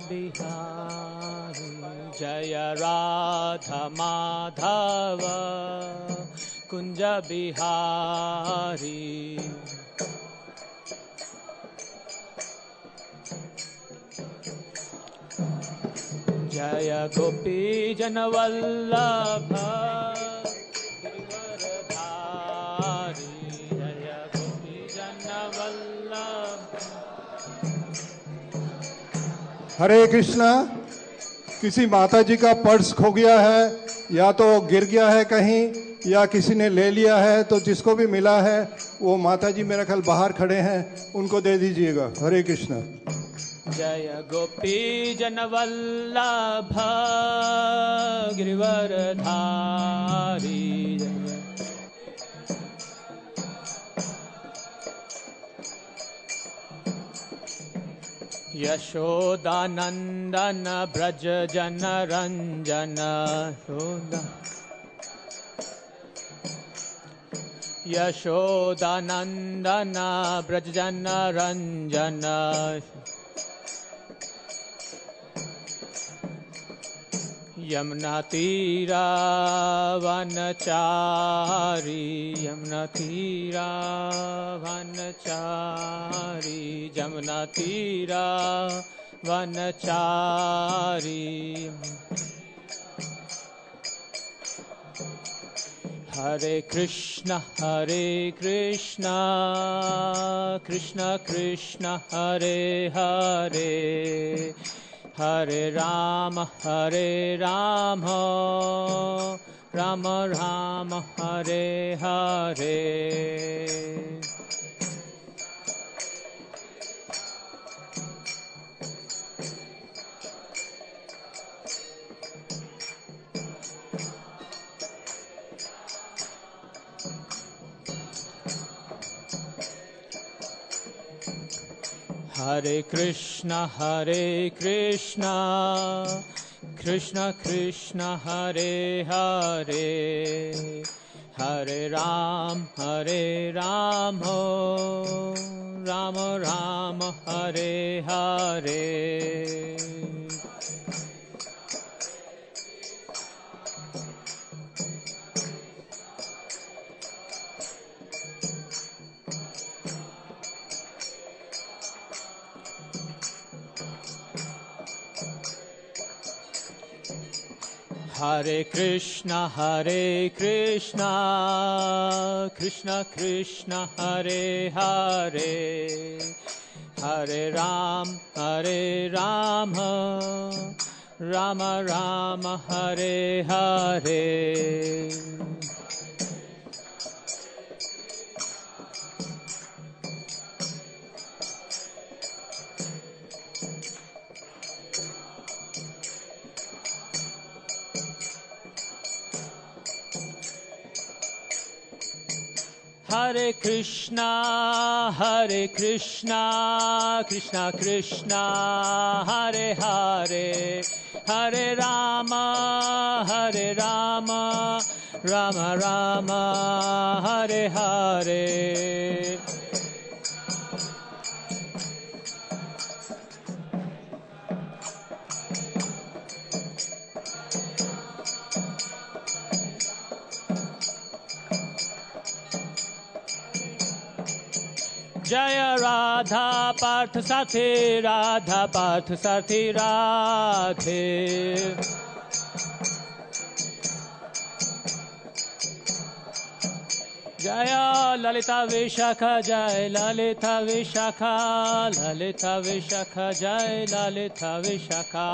बिहारी जय राधा माधव कुंज बिहारी जय गोपी जन वल्लभ गिरिवरधारी जय गोपी जन वल्लभ। हरे कृष्णा। किसी माता जी का पर्स खो गया है या तो गिर गया है कहीं या किसी ने ले लिया है, तो जिसको भी मिला है वो माता जी मेरा ख्याल बाहर खड़े हैं, उनको दे दीजिएगा। हरे कृष्णा। जय गोपी जन वल्लभ गिरिवरधारी यशोदानंदन ब्रज जन रंजन यशोदानंदन ब्रज जन रंजन यमुना तीरा वनचारी यमुना तीरा वनचारी यमुना तीरा वनचारी। हरे कृष्ण कृष्ण कृष्ण हरे हरे हरे राम राम राम हरे हरे। हरे कृष्ण कृष्ण कृष्ण हरे हरे हरे राम राम राम हरे हरे। हरे कृष्ण कृष्ण कृष्ण हरे हरे हरे राम राम राम हरे हरे। हरे कृष्णा कृष्णा कृष्णा हरे हरे हरे राम राम राम हरे हरे। जय राधा पार्थ साथी राधा पार्थ साथी राधे। जय ललिता विशाखा जय ललिता विशाखा ललिता विशाखा जय ललिता विशाखा।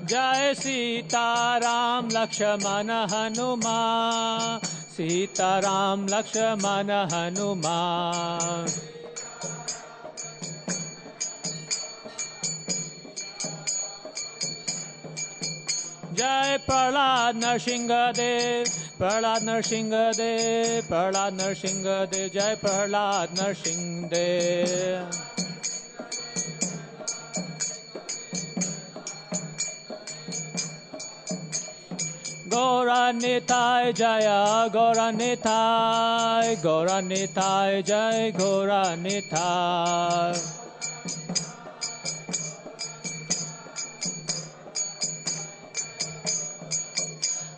जय सीताराम लक्ष्मण हनुमान सीताराम लक्ष्मण हनुमान। जय प्रहलाद नरसिंहदेव प्रहलाद नरसिंहदेव प्रहलाद नरसिंहदेव जय Prahlad Narasimhadeva. Gauranitai Jaya Gauranitai Gauranitai Jai Gauranitai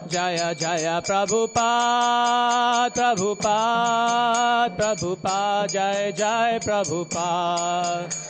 Jaya Jaya Prabhupada Prabhupada Prabhupada Jai Jai Prabhupada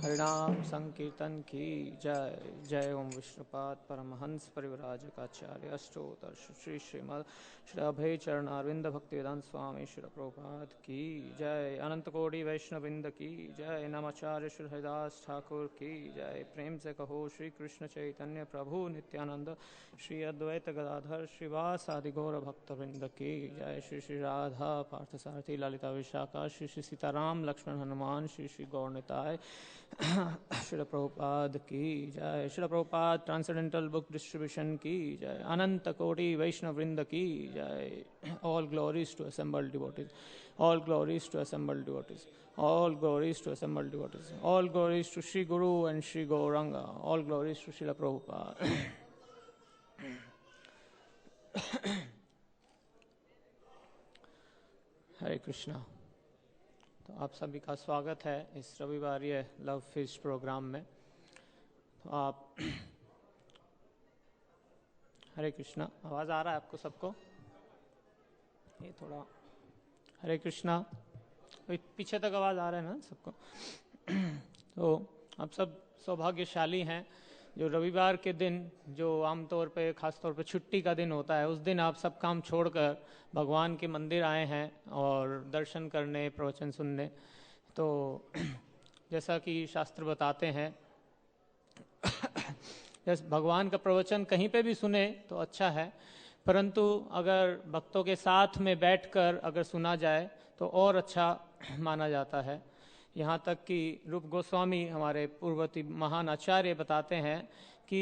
हरिनाम संकीर्तन की जय जय ओम विष्णुपाद परमहंस परिव्राजकाचार्य अष्टोत्तर श्री श्रीमद श्री अभय चरण अरविंद भक्तिवेदांत स्वामी श्री प्रभुपाद की जय अनंत कोटि वैष्णववृंद की जय नमाचार्य श्री हरिदास ठाकुर की जय प्रेम से कहो श्री कृष्ण चैतन्य प्रभु नित्यानंद श्री अद्वैत गदाधर श्रीवास आदि गौर भक्तवृंद की जय श्री श्री राधा पार्थसारथी ललिता विशाखा श्री श्री सीताराम लक्ष्मण हनुमान श्री श्री गौरनिताय श्रील प्रभुपाद की जय Srila Prabhupada transcendental book distribution की जय अनंत कोटि वैष्णव वृंद की जय all glories to assembled devotees all glories to assembled devotees all glories to assembled devotees all glories to Shri guru and Shri Gauranga all glories to Srila Prabhupada Hare Krishna. तो आप सभी का स्वागत है इस रविवारीय लव फीस्ट प्रोग्राम में। तो आप हरे कृष्णा, आवाज़ आ रहा है आपको सबको? ये थोड़ा हरे कृष्णा पीछे तक आवाज़ आ रहा है ना सबको? तो आप सब सौभाग्यशाली हैं जो रविवार के दिन, जो आमतौर पे खास तौर पे छुट्टी का दिन होता है, उस दिन आप सब काम छोड़कर भगवान के मंदिर आए हैं और दर्शन करने, प्रवचन सुनने। तो जैसा कि शास्त्र बताते हैं जैसे भगवान का प्रवचन कहीं पे भी सुने तो अच्छा है, परंतु अगर भक्तों के साथ में बैठकर अगर सुना जाए तो और अच्छा माना जाता है। यहाँ तक कि रूप गोस्वामी हमारे पूर्ववर्ती महान आचार्य बताते हैं कि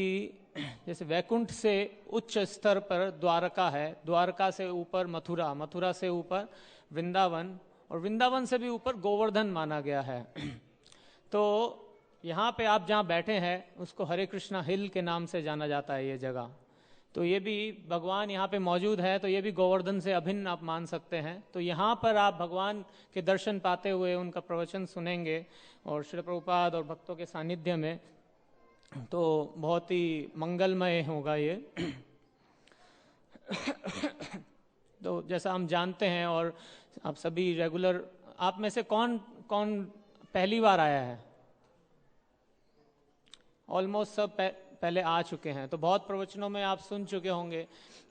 जैसे वैकुंठ से उच्च स्तर पर द्वारका है, द्वारका से ऊपर मथुरा, मथुरा से ऊपर वृंदावन और वृंदावन से भी ऊपर गोवर्धन माना गया है। तो यहाँ पे आप जहाँ बैठे हैं उसको हरे कृष्णा हिल के नाम से जाना जाता है ये जगह। तो ये भी भगवान यहाँ पे मौजूद है, तो ये भी गोवर्धन से अभिन्न आप मान सकते हैं। तो यहाँ पर आप भगवान के दर्शन पाते हुए उनका प्रवचन सुनेंगे और श्री प्रभुपाद और भक्तों के सानिध्य में, तो बहुत ही मंगलमय होगा ये। तो जैसा हम जानते हैं और आप सभी रेगुलर, आप में से कौन कौन पहली बार आया है? ऑलमोस्ट सब पहले आ चुके हैं। तो बहुत प्रवचनों में आप सुन चुके होंगे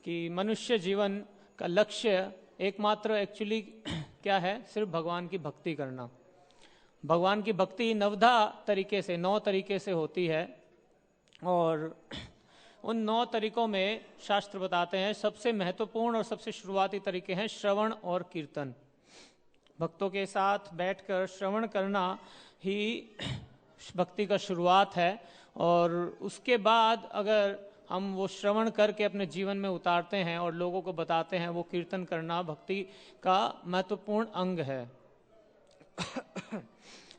कि मनुष्य जीवन का लक्ष्य एकमात्र एक्चुअली क्या है? सिर्फ भगवान की भक्ति करना। भगवान की भक्ति नवधा तरीके से, 9 तरीके से होती है और उन 9 तरीकों में शास्त्र बताते हैं सबसे महत्वपूर्ण और सबसे शुरुआती तरीके हैं श्रवण और कीर्तन। भक्तों के साथ बैठकर श्रवण करना ही भक्ति का शुरुआत है और उसके बाद अगर हम वो श्रवण करके अपने जीवन में उतारते हैं और लोगों को बताते हैं, वो कीर्तन करना भक्ति का महत्वपूर्ण अंग है।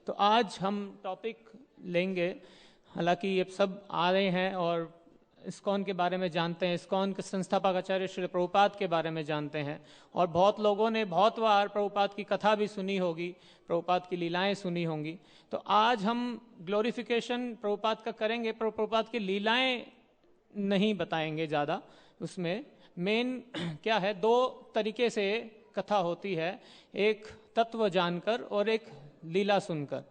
तो आज हम टॉपिक लेंगे, हालांकि ये सब आ रहे हैं और इस्कॉन के बारे में जानते हैं, इस्कॉन के संस्थापक आचार्य श्री प्रभुपाद के बारे में जानते हैं और बहुत लोगों ने बहुत बार प्रभुपाद की कथा भी सुनी होगी, प्रभुपाद की लीलाएं सुनी होंगी। तो आज हम ग्लोरिफिकेशन प्रभुपाद का करेंगे, प्रभुपाद की लीलाएं नहीं बताएंगे ज़्यादा। उसमें मेन क्या है, 2 तरीके से कथा होती है, एक तत्व जानकर और एक लीला सुनकर।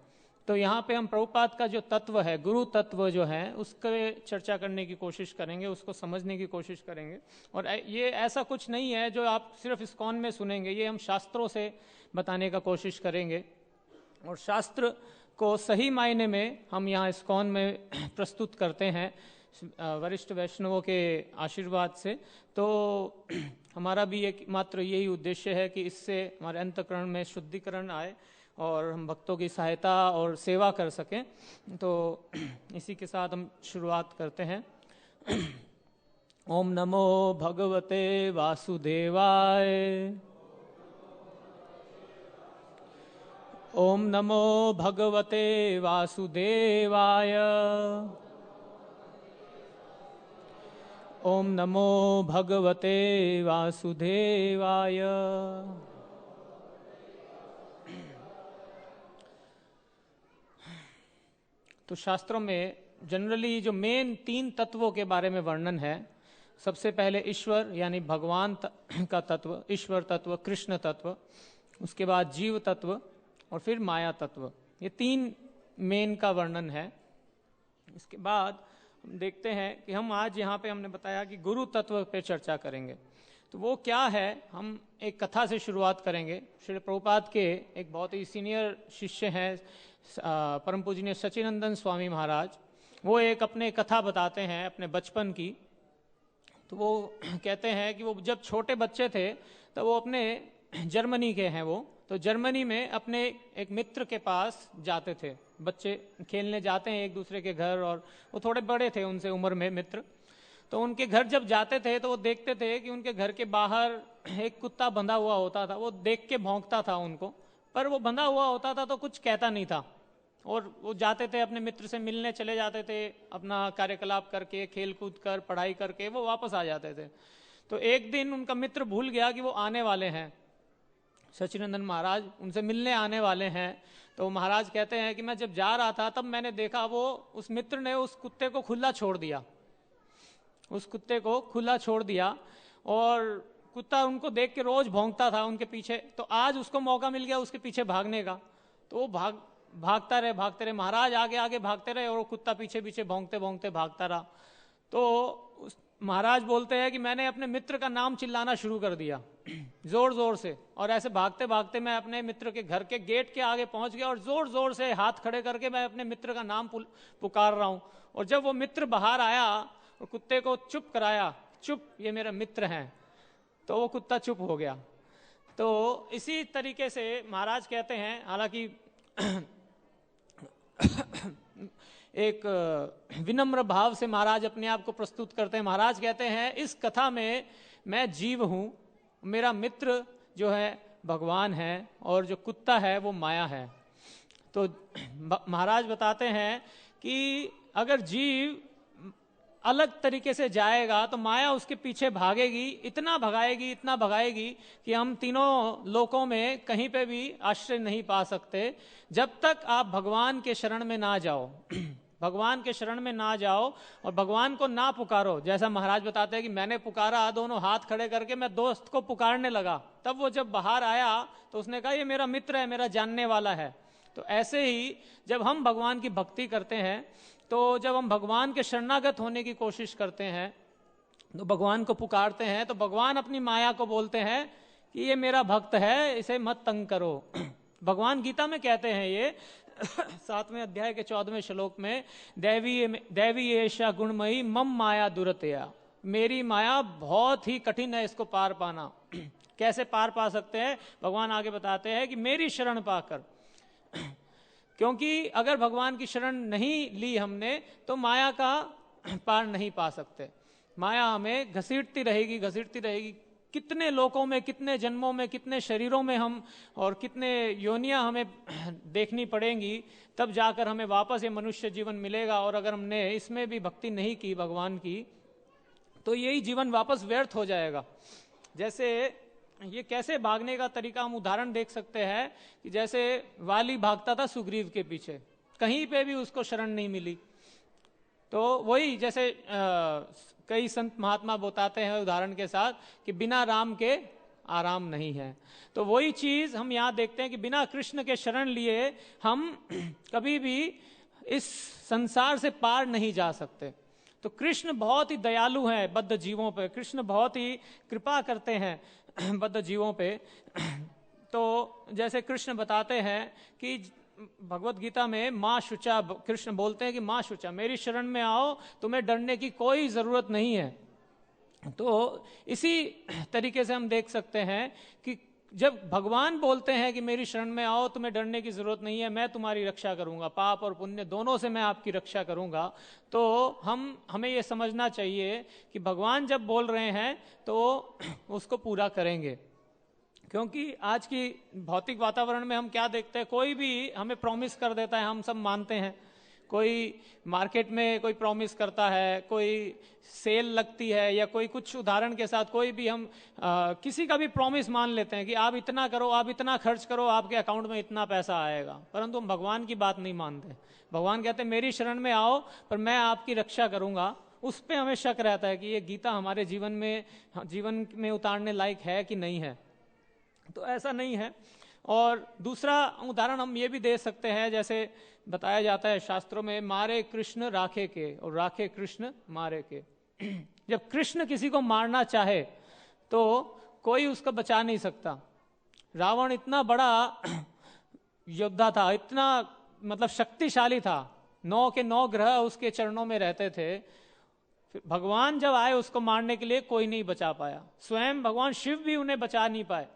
तो यहाँ पे हम प्रभुपाद का जो तत्व है, गुरु तत्व जो है, उसके चर्चा करने की कोशिश करेंगे, उसको समझने की कोशिश करेंगे। और ये ऐसा कुछ नहीं है जो आप सिर्फ इस्कॉन में सुनेंगे, ये हम शास्त्रों से बताने का कोशिश करेंगे और शास्त्र को सही मायने में हम यहाँ इस्कॉन में प्रस्तुत करते हैं वरिष्ठ वैष्णवों के आशीर्वाद से। तो हमारा भी एक मात्र यही उद्देश्य है कि इससे हमारे अंतःकरण में शुद्धिकरण आए और हम भक्तों की सहायता और सेवा कर सकें। तो इसी के साथ हम शुरुआत करते हैं। ओम नमो भगवते वासुदेवाय। ओम नमो भगवते वासुदेवाय। ओम नमो भगवते वासुदेवाय। तो शास्त्रों में जनरली जो मेन 3 तत्वों के बारे में वर्णन है, सबसे पहले ईश्वर यानी भगवान का तत्व, ईश्वर तत्व, कृष्ण तत्व, उसके बाद जीव तत्व और फिर माया तत्व। ये 3 मेन का वर्णन है। इसके बाद हम देखते हैं कि हम आज यहाँ पे हमने बताया कि गुरु तत्व पे चर्चा करेंगे। तो वो क्या है, हम एक कथा से शुरुआत करेंगे। श्री प्रभुपाद के एक बहुत ही सीनियर शिष्य हैं परम पूजनीय सच्चिदानंद स्वामी महाराज। वो एक अपने कथा बताते हैं अपने बचपन की। तो वो कहते हैं कि वो जब छोटे बच्चे थे तो वो अपने जर्मनी के हैं वो, तो जर्मनी में अपने एक मित्र के पास जाते थे। बच्चे खेलने जाते हैं एक दूसरे के घर, और वो थोड़े बड़े थे उनसे उम्र में मित्र। तो उनके घर जब जाते थे तो वो देखते थे कि उनके घर के बाहर एक कुत्ता बंधा हुआ होता था। वो देख के भौंकता था उनको, पर वो बंधा हुआ होता था तो कुछ कहता नहीं था। और वो जाते थे अपने मित्र से मिलने, चले जाते थे, अपना कार्यकलाप करके, खेल कूद कर, पढ़ाई करके वो वापस आ जाते थे। तो एक दिन उनका मित्र भूल गया कि वो आने वाले हैं, सच्चिदानंद महाराज उनसे मिलने आने वाले हैं। तो महाराज कहते हैं कि मैं जब जा रहा था तब मैंने देखा वो उस मित्र ने उस कुत्ते को खुला छोड़ दिया, उस कुत्ते को खुला छोड़ दिया, और कुत्ता उनको देख के रोज भौंकता था उनके पीछे। तो आज उसको मौका मिल गया उसके पीछे भागने का, तो वो भागते रहे। महाराज आगे आगे भागते रहे और वो कुत्ता पीछे पीछे भौंकते भौंकते भागता रहा। तो महाराज बोलते हैं कि मैंने अपने मित्र का नाम चिल्लाना शुरू कर दिया जोर जोर से, और ऐसे भागते भागते मैं अपने मित्र के घर के गेट के आगे पहुंच गया और जोर जोर से हाथ खड़े करके मैं अपने मित्र का नाम पुकार रहा हूं। और जब वो मित्र बाहर आया और कुत्ते को चुप कराया, चुप, ये मेरा मित्र हैं, तो वो कुत्ता चुप हो गया। तो इसी तरीके से महाराज कहते हैं, हालांकि एक विनम्र भाव से महाराज अपने आप को प्रस्तुत करते हैं। महाराज कहते हैं इस कथा में मैं जीव हूं, मेरा मित्र जो है भगवान है, और जो कुत्ता है वो माया है। तो महाराज बताते हैं कि अगर जीव अलग तरीके से जाएगा तो माया उसके पीछे भागेगी, इतना भगाएगी कि हम तीनों लोकों में कहीं पे भी आश्रय नहीं पा सकते जब तक आप भगवान के शरण में ना जाओ। भगवान के शरण में ना जाओ और भगवान को ना पुकारो। जैसा महाराज बताते हैं कि मैंने पुकारा, दोनों हाथ खड़े करके मैं दोस्त को पुकारने लगा, तब वो जब बाहर आया तो उसने कहा ये मेरा मित्र है, मेरा जानने वाला है। तो ऐसे ही जब हम भगवान की भक्ति करते हैं, तो जब हम भगवान के शरणागत होने की कोशिश करते हैं, तो भगवान को पुकारते हैं, तो भगवान अपनी माया को बोलते हैं कि ये मेरा भक्त है, इसे मत तंग करो। भगवान गीता में कहते हैं ये 7वें अध्याय के 14वें श्लोक में, दैवी एषा गुणमयी मम माया दुरतया। मेरी माया बहुत ही कठिन है इसको पार पाना। कैसे पार पा सकते हैं? भगवान आगे बताते हैं कि मेरी शरण पाकर। क्योंकि अगर भगवान की शरण नहीं ली हमने तो माया का पार नहीं पा सकते। माया हमें घसीटती रहेगी। कितने लोकों में, कितने जन्मों में, कितने शरीरों में हम, और कितने योनियां हमें देखनी पड़ेंगी, तब जाकर हमें वापस ये मनुष्य जीवन मिलेगा। और अगर हमने इसमें भी भक्ति नहीं की भगवान की, तो यही जीवन वापस व्यर्थ हो जाएगा। जैसे ये कैसे भागने का तरीका हम उदाहरण देख सकते हैं कि जैसे वाली भागता था सुग्रीव के पीछे, कहीं पे भी उसको शरण नहीं मिली। तो वही जैसे कई संत महात्मा बताते हैं उदाहरण के साथ कि बिना राम के आराम नहीं है। तो वही चीज हम यहाँ देखते हैं कि बिना कृष्ण के शरण लिए हम कभी भी इस संसार से पार नहीं जा सकते। तो कृष्ण बहुत ही दयालु हैं बद्ध जीवों पे, कृष्ण बहुत ही कृपा करते हैं बद्ध जीवों पे। तो जैसे कृष्ण बताते हैं कि भगवत गीता में माँ शुचा, कृष्ण बोलते हैं कि माँ शुचा, मेरी शरण में आओ, तुम्हें डरने की कोई जरूरत नहीं है। तो इसी तरीके से हम देख सकते हैं कि जब भगवान बोलते हैं कि मेरी शरण में आओ, तुम्हें डरने की जरूरत नहीं है, मैं तुम्हारी रक्षा करूंगा, पाप और पुण्य दोनों से मैं आपकी रक्षा करूंगा, तो हमें ये समझना चाहिए कि भगवान जब बोल रहे हैं तो उसको पूरा करेंगे। क्योंकि आज की भौतिक वातावरण में हम क्या देखते हैं, कोई भी हमें प्रॉमिस कर देता है, हम सब मानते हैं। कोई मार्केट में कोई प्रॉमिस करता है, कोई सेल लगती है, या कोई कुछ उदाहरण के साथ कोई भी हम किसी का भी प्रॉमिस मान लेते हैं कि आप इतना करो, आप इतना खर्च करो, आपके अकाउंट में इतना पैसा आएगा। परंतु हम भगवान की बात नहीं मानते। भगवान कहते हैं मेरी शरण में आओ, पर मैं आपकी रक्षा करूंगा। उस पर हमें शक रहता है कि ये गीता हमारे जीवन में उतारने लायक है कि नहीं है। तो ऐसा नहीं है। और दूसरा उदाहरण हम ये भी दे सकते हैं, जैसे बताया जाता है शास्त्रों में, मारे कृष्ण राखे के और राखे कृष्ण मारे के। जब कृष्ण किसी को मारना चाहे तो कोई उसको बचा नहीं सकता। रावण इतना बड़ा योद्धा था, इतना मतलब शक्तिशाली था, 9 के 9 ग्रह उसके चरणों में रहते थे। फिर भगवान जब आए उसको मारने के लिए, कोई नहीं बचा पाया। स्वयं भगवान शिव भी उन्हें बचा नहीं पाए।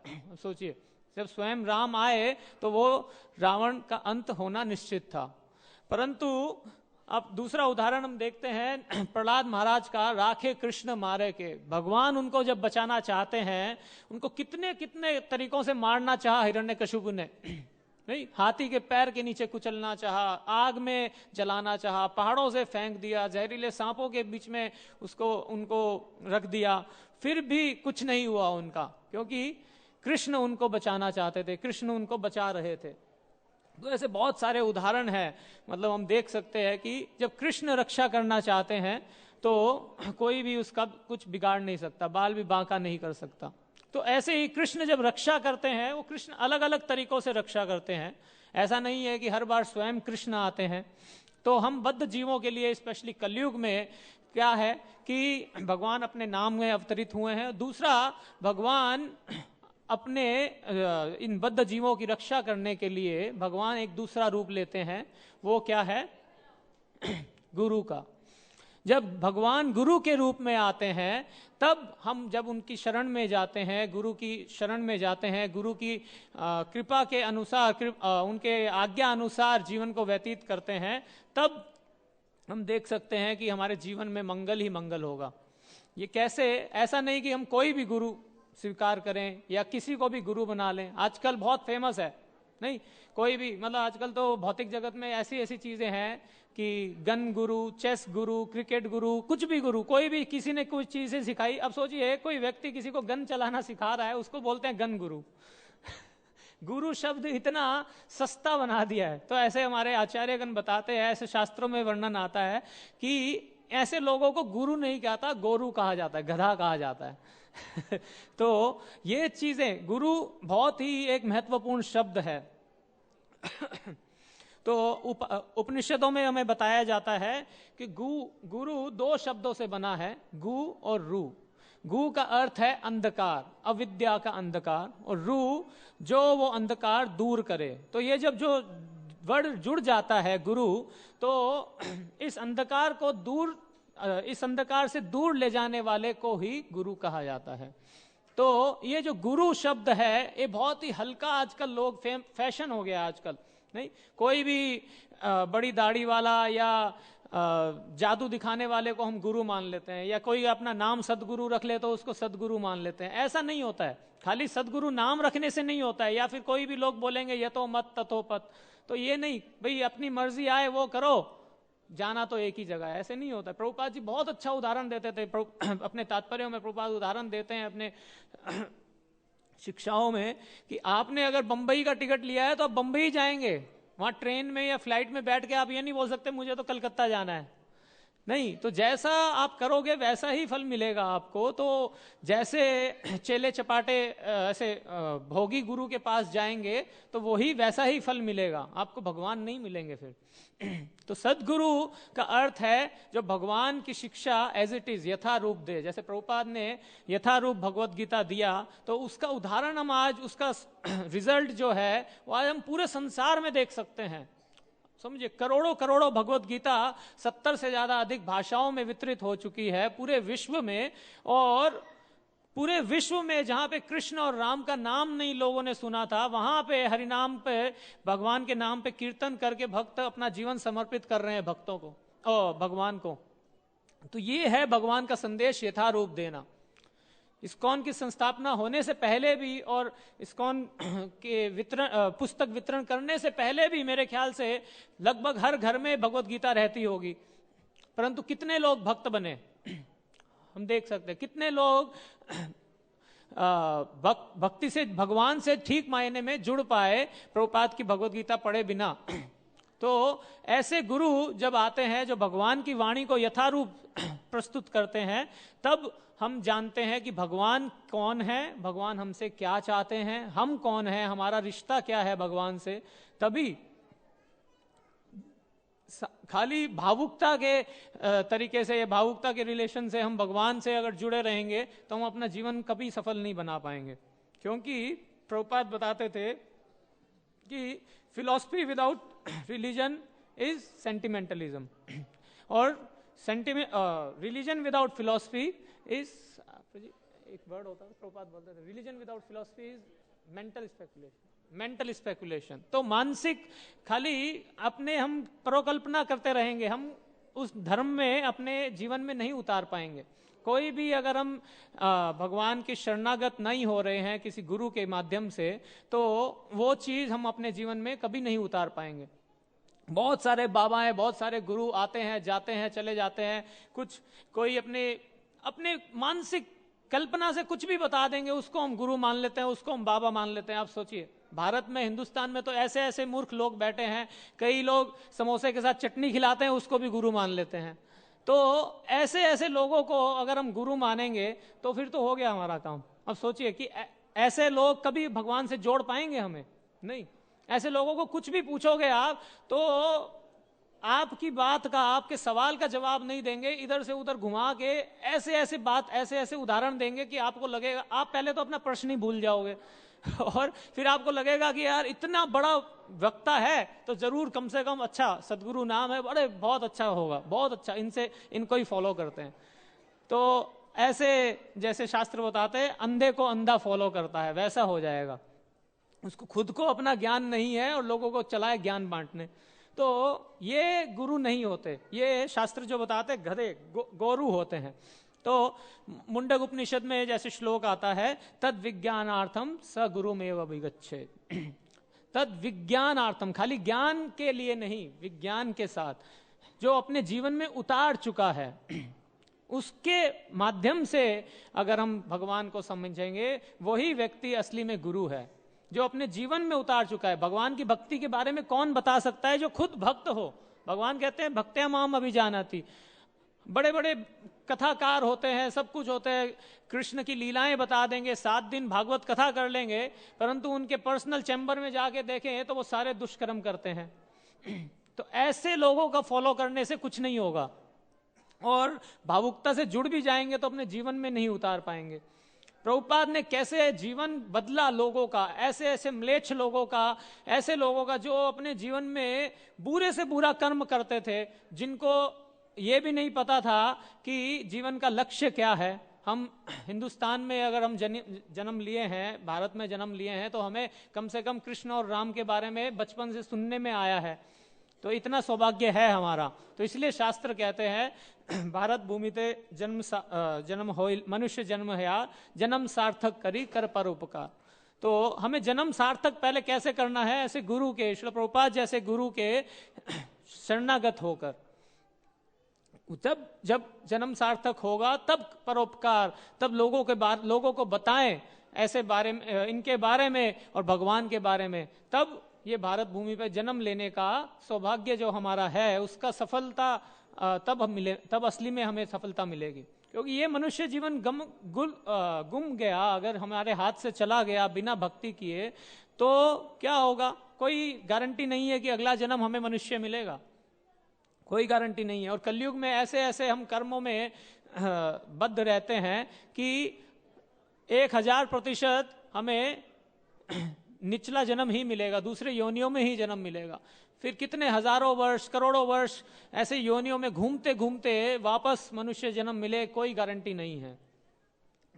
सोचिए, जब स्वयं राम आए तो वो रावण का अंत होना निश्चित था। परंतु अब दूसरा उदाहरण हम देखते हैं प्रहलाद महाराज का, राखे कृष्ण मारे के। भगवान उनको जब बचाना चाहते हैं, उनको कितने कितने तरीकों से मारना चाहा हिरण्यकशिपु ने। नहीं, हाथी के पैर के नीचे कुचलना चाहा, आग में जलाना चाहा, पहाड़ों से फेंक दिया, जहरीले सांपों के बीच में उनको रख दिया, फिर भी कुछ नहीं हुआ उनका, क्योंकि कृष्ण उनको बचाना चाहते थे, कृष्ण उनको बचा रहे थे। तो ऐसे बहुत सारे उदाहरण हैं। मतलब हम देख सकते हैं कि जब कृष्ण रक्षा करना चाहते हैं तो कोई भी उसका कुछ बिगाड़ नहीं सकता, बाल भी बांका नहीं कर सकता। तो ऐसे ही कृष्ण जब रक्षा करते हैं, वो कृष्ण अलग अलग तरीकों से रक्षा करते हैं। ऐसा नहीं है कि हर बार स्वयं कृष्ण आते हैं। तो हम बद्ध जीवों के लिए, स्पेशली कलयुग में क्या है कि भगवान अपने नाम में अवतरित हुए हैं। दूसरा, भगवान अपने इन बद्ध जीवों की रक्षा करने के लिए भगवान एक दूसरा रूप लेते हैं। वो क्या है? गुरु का। जब भगवान गुरु के रूप में आते हैं, तब हम जब उनकी शरण में जाते हैं, गुरु की शरण में जाते हैं, गुरु की कृपा के अनुसार, उनके आज्ञा अनुसार जीवन को व्यतीत करते हैं, तब हम देख सकते हैं कि हमारे जीवन में मंगल ही मंगल होगा। ये कैसे? ऐसा नहीं कि हम कोई भी गुरु स्वीकार करें या किसी को भी गुरु बना लें। आजकल बहुत फेमस है, नहीं कोई भी, मतलब आजकल तो भौतिक जगत में ऐसी ऐसी चीजें हैं कि गन गुरु, चेस गुरु, क्रिकेट गुरु, कुछ भी गुरु, कोई भी किसी ने कुछ चीजें सिखाई। अब सोचिए, कोई व्यक्ति किसी को गन चलाना सिखा रहा है, उसको बोलते हैं गन गुरु। गुरु शब्द इतना सस्ता बना दिया है। तो ऐसे हमारे आचार्यगण बताते हैं, ऐसे शास्त्रों में वर्णन आता है कि ऐसे लोगों को गुरु नहीं कहता, गोरू कहा जाता है, गधा कहा जाता है। तो ये चीजें, गुरु बहुत ही एक महत्वपूर्ण शब्द है। तो उपनिषदों में हमें बताया जाता है कि गुरु 2 शब्दों से बना है, गु और रू। गु का अर्थ है अंधकार, अविद्या का अंधकार, और रू जो वो अंधकार दूर करे। तो ये जब जो वर्ड जुड़ जाता है गुरु, तो इस अंधकार को दूर, इस अंधकार से दूर ले जाने वाले को ही गुरु कहा जाता है। तो ये जो गुरु शब्द है, ये बहुत ही हल्का आजकल लोग फैशन हो गया आजकल। नहीं, कोई भी बड़ी दाढ़ी वाला या जादू दिखाने वाले को हम गुरु मान लेते हैं, या कोई अपना नाम सदगुरु रख ले तो उसको सदगुरु मान लेते हैं। ऐसा नहीं होता है। खाली सदगुरु नाम रखने से नहीं होता है। या फिर कोई भी लोग बोलेंगे यतो मत ततो पत, तो ये नहीं, भाई अपनी मर्जी आए वो करो, जाना तो एक ही जगह है, ऐसे नहीं होता। प्रभुपाद जी बहुत अच्छा उदाहरण देते थे अपने तात्पर्यों में। प्रभुपाद उदाहरण देते हैं अपने शिक्षाओं में कि आपने अगर बंबई का टिकट लिया है तो आप बंबई जाएंगे, वहां ट्रेन में या फ्लाइट में बैठ के आप ये नहीं बोल सकते मुझे तो कलकत्ता जाना है। नहीं, तो जैसा आप करोगे वैसा ही फल मिलेगा आपको। तो जैसे चेले चपाटे ऐसे भोगी गुरु के पास जाएंगे तो वही वैसा ही फल मिलेगा आपको, भगवान नहीं मिलेंगे फिर। तो सदगुरु का अर्थ है जो भगवान की शिक्षा एज इट इज यथारूप दे। जैसे प्रभुपाद ने यथारूप भगवत गीता दिया, तो उसका उदाहरण हम आज, उसका रिजल्ट जो है वो आज हम पूरे संसार में देख सकते हैं। समझिए, करोड़ों करोड़ों भगवत गीता 70 से ज्यादा अधिक भाषाओं में वितरित हो चुकी है पूरे विश्व में। और पूरे विश्व में जहां पे कृष्ण और राम का नाम नहीं लोगों ने सुना था, वहां पे हरिनाम पे, भगवान के नाम पे कीर्तन करके भक्त अपना जीवन समर्पित कर रहे हैं भक्तों को और भगवान को। तो ये है भगवान का संदेश, यथारूप देना। इस्कॉन की संस्थापना होने से पहले भी और इस्कॉन के पुस्तक वितरण करने से पहले भी मेरे ख्याल से लगभग हर घर में भगवत गीता रहती होगी, परंतु कितने लोग भक्त बने हम देख सकते हैं। कितने लोग भक्ति से, भगवान से ठीक मायने में जुड़ पाए प्रभुपाद की भगवत गीता पढ़े बिना। तो ऐसे गुरु जब आते हैं जो भगवान की वाणी को यथारूप प्रस्तुत करते हैं, तब हम जानते हैं कि भगवान कौन है, भगवान हमसे क्या चाहते हैं, हम कौन हैं, हमारा रिश्ता क्या है भगवान से। तभी खाली भावुकता के तरीके से या भावुकता के रिलेशन से हम भगवान से अगर जुड़े रहेंगे तो हम अपना जीवन कभी सफल नहीं बना पाएंगे। क्योंकि प्रभुपाद बताते थे कि फिलॉसफी विदाउट रिलीजन इज सेंटिमेंटलिज्म, और रिलीजन विदाउट फिलॉसफी इज, एक वर्ड होता है प्रभुपाद बोलते थे, religion without philosophy is mental speculation. Mental speculation तो मानसिक, खाली अपने हम प्रकल्पना करते रहेंगे, हम उस धर्म में अपने जीवन में नहीं उतार पाएंगे। कोई भी अगर हम भगवान के शरणागत नहीं हो रहे हैं किसी गुरु के माध्यम से, तो वो चीज हम अपने जीवन में कभी नहीं उतार पाएंगे। बहुत सारे बाबा हैं, बहुत सारे गुरु आते हैं, जाते हैं, चले जाते हैं। कोई अपने मानसिक कल्पना से कुछ भी बता देंगे, उसको हम गुरु मान लेते हैं, उसको हम बाबा मान लेते हैं। आप सोचिए, भारत में, हिंदुस्तान में तो ऐसे ऐसे मूर्ख लोग बैठे हैं, कई लोग समोसे के साथ चटनी खिलाते हैं, उसको भी गुरु मान लेते हैं। तो ऐसे ऐसे लोगों को अगर हम गुरु मानेंगे तो फिर तो हो गया हमारा काम। अब सोचिए कि ऐसे लोग कभी भगवान से जोड़ पाएंगे हमें? नहीं। ऐसे लोगों को कुछ भी पूछोगे आप तो आपकी बात का, आपके सवाल का जवाब नहीं देंगे, इधर से उधर घुमा के ऐसे ऐसे उदाहरण देंगे कि आपको लगेगा, आप पहले तो अपना प्रश्न ही भूल जाओगे और फिर आपको लगेगा कि यार इतना बड़ा वक्ता है तो जरूर कम से कम अच्छा सदगुरु नाम है, बड़े बहुत अच्छा होगा, बहुत अच्छा, इनको ही फॉलो करते हैं। तो ऐसे जैसे शास्त्र बताते हैं अंधे को अंधा फॉलो करता है, वैसा हो जाएगा। उसको खुद को अपना ज्ञान नहीं है और लोगों को चला है ज्ञान बांटने। तो ये गुरु नहीं होते, ये शास्त्र जो बताते गधे गोरु होते हैं। तो मुंडक उपनिषद में जैसे श्लोक आता है, तद विज्ञानार्थम स गुरुमेव अभिगच्छेत्। तद विज्ञानार्थम, खाली ज्ञान के लिए नहीं, विज्ञान के साथ, जो अपने जीवन में उतार चुका है उसके माध्यम से अगर हम भगवान को समझेंगे, वही व्यक्ति असली में गुरु है। जो अपने जीवन में उतार चुका है। भगवान की भक्ति के बारे में कौन बता सकता है? जो खुद भक्त हो। भगवान कहते हैं भक्त्या माम अभिजानाति। बड़े बड़े कथाकार होते हैं, सब कुछ होते हैं, कृष्ण की लीलाएं बता देंगे, 7 दिन भागवत कथा कर लेंगे, परंतु उनके पर्सनल चैम्बर में जाके देखें तो वो सारे दुष्कर्म करते हैं। तो ऐसे लोगों का फॉलो करने से कुछ नहीं होगा, और भावुकता से जुड़ भी जाएंगे तो अपने जीवन में नहीं उतार पाएंगे। प्रभुपाद ने कैसे जीवन बदला लोगों का, ऐसे ऐसे म्लेच्छ लोगों का, ऐसे लोगों का जो अपने जीवन में बुरे से बुरा कर्म करते थे, जिनको ये भी नहीं पता था कि जीवन का लक्ष्य क्या है। हम हिंदुस्तान में अगर हम जन्म लिए हैं, भारत में जन्म लिए हैं, तो हमें कम से कम कृष्ण और राम के बारे में बचपन से सुनने में आया है। तो इतना सौभाग्य है हमारा। तो इसलिए शास्त्र कहते हैं भारत भूमि ते जन्म हो मनुष्य जन्म है, जन्म सार्थक करी कर परोपकार। तो हमें जन्म सार्थक पहले कैसे करना है? ऐसे गुरु के, श्रील प्रभुपाद जैसे गुरु के शरणागत होकर। जब जन्म सार्थक होगा तब परोपकार, तब लोगों को बताएं ऐसे बारे में, इनके बारे में और भगवान के बारे में। तब ये भारत भूमि पर जन्म लेने का सौभाग्य जो हमारा है, उसका सफलता तब असली में हमें सफलता मिलेगी। क्योंकि ये मनुष्य जीवन गुम गया, अगर हमारे हाथ से चला गया बिना भक्ति किए, तो क्या होगा? कोई गारंटी नहीं है कि अगला जन्म हमें मनुष्य मिलेगा, कोई गारंटी नहीं है। और कलयुग में ऐसे ऐसे हम कर्मों में बद्ध रहते हैं कि 1000% हमें निचला जन्म ही मिलेगा, दूसरे योनियों में ही जन्म मिलेगा। फिर कितने हजारों वर्ष, करोड़ों वर्ष ऐसे योनियों में घूमते घूमते वापस मनुष्य जन्म मिले, कोई गारंटी नहीं है।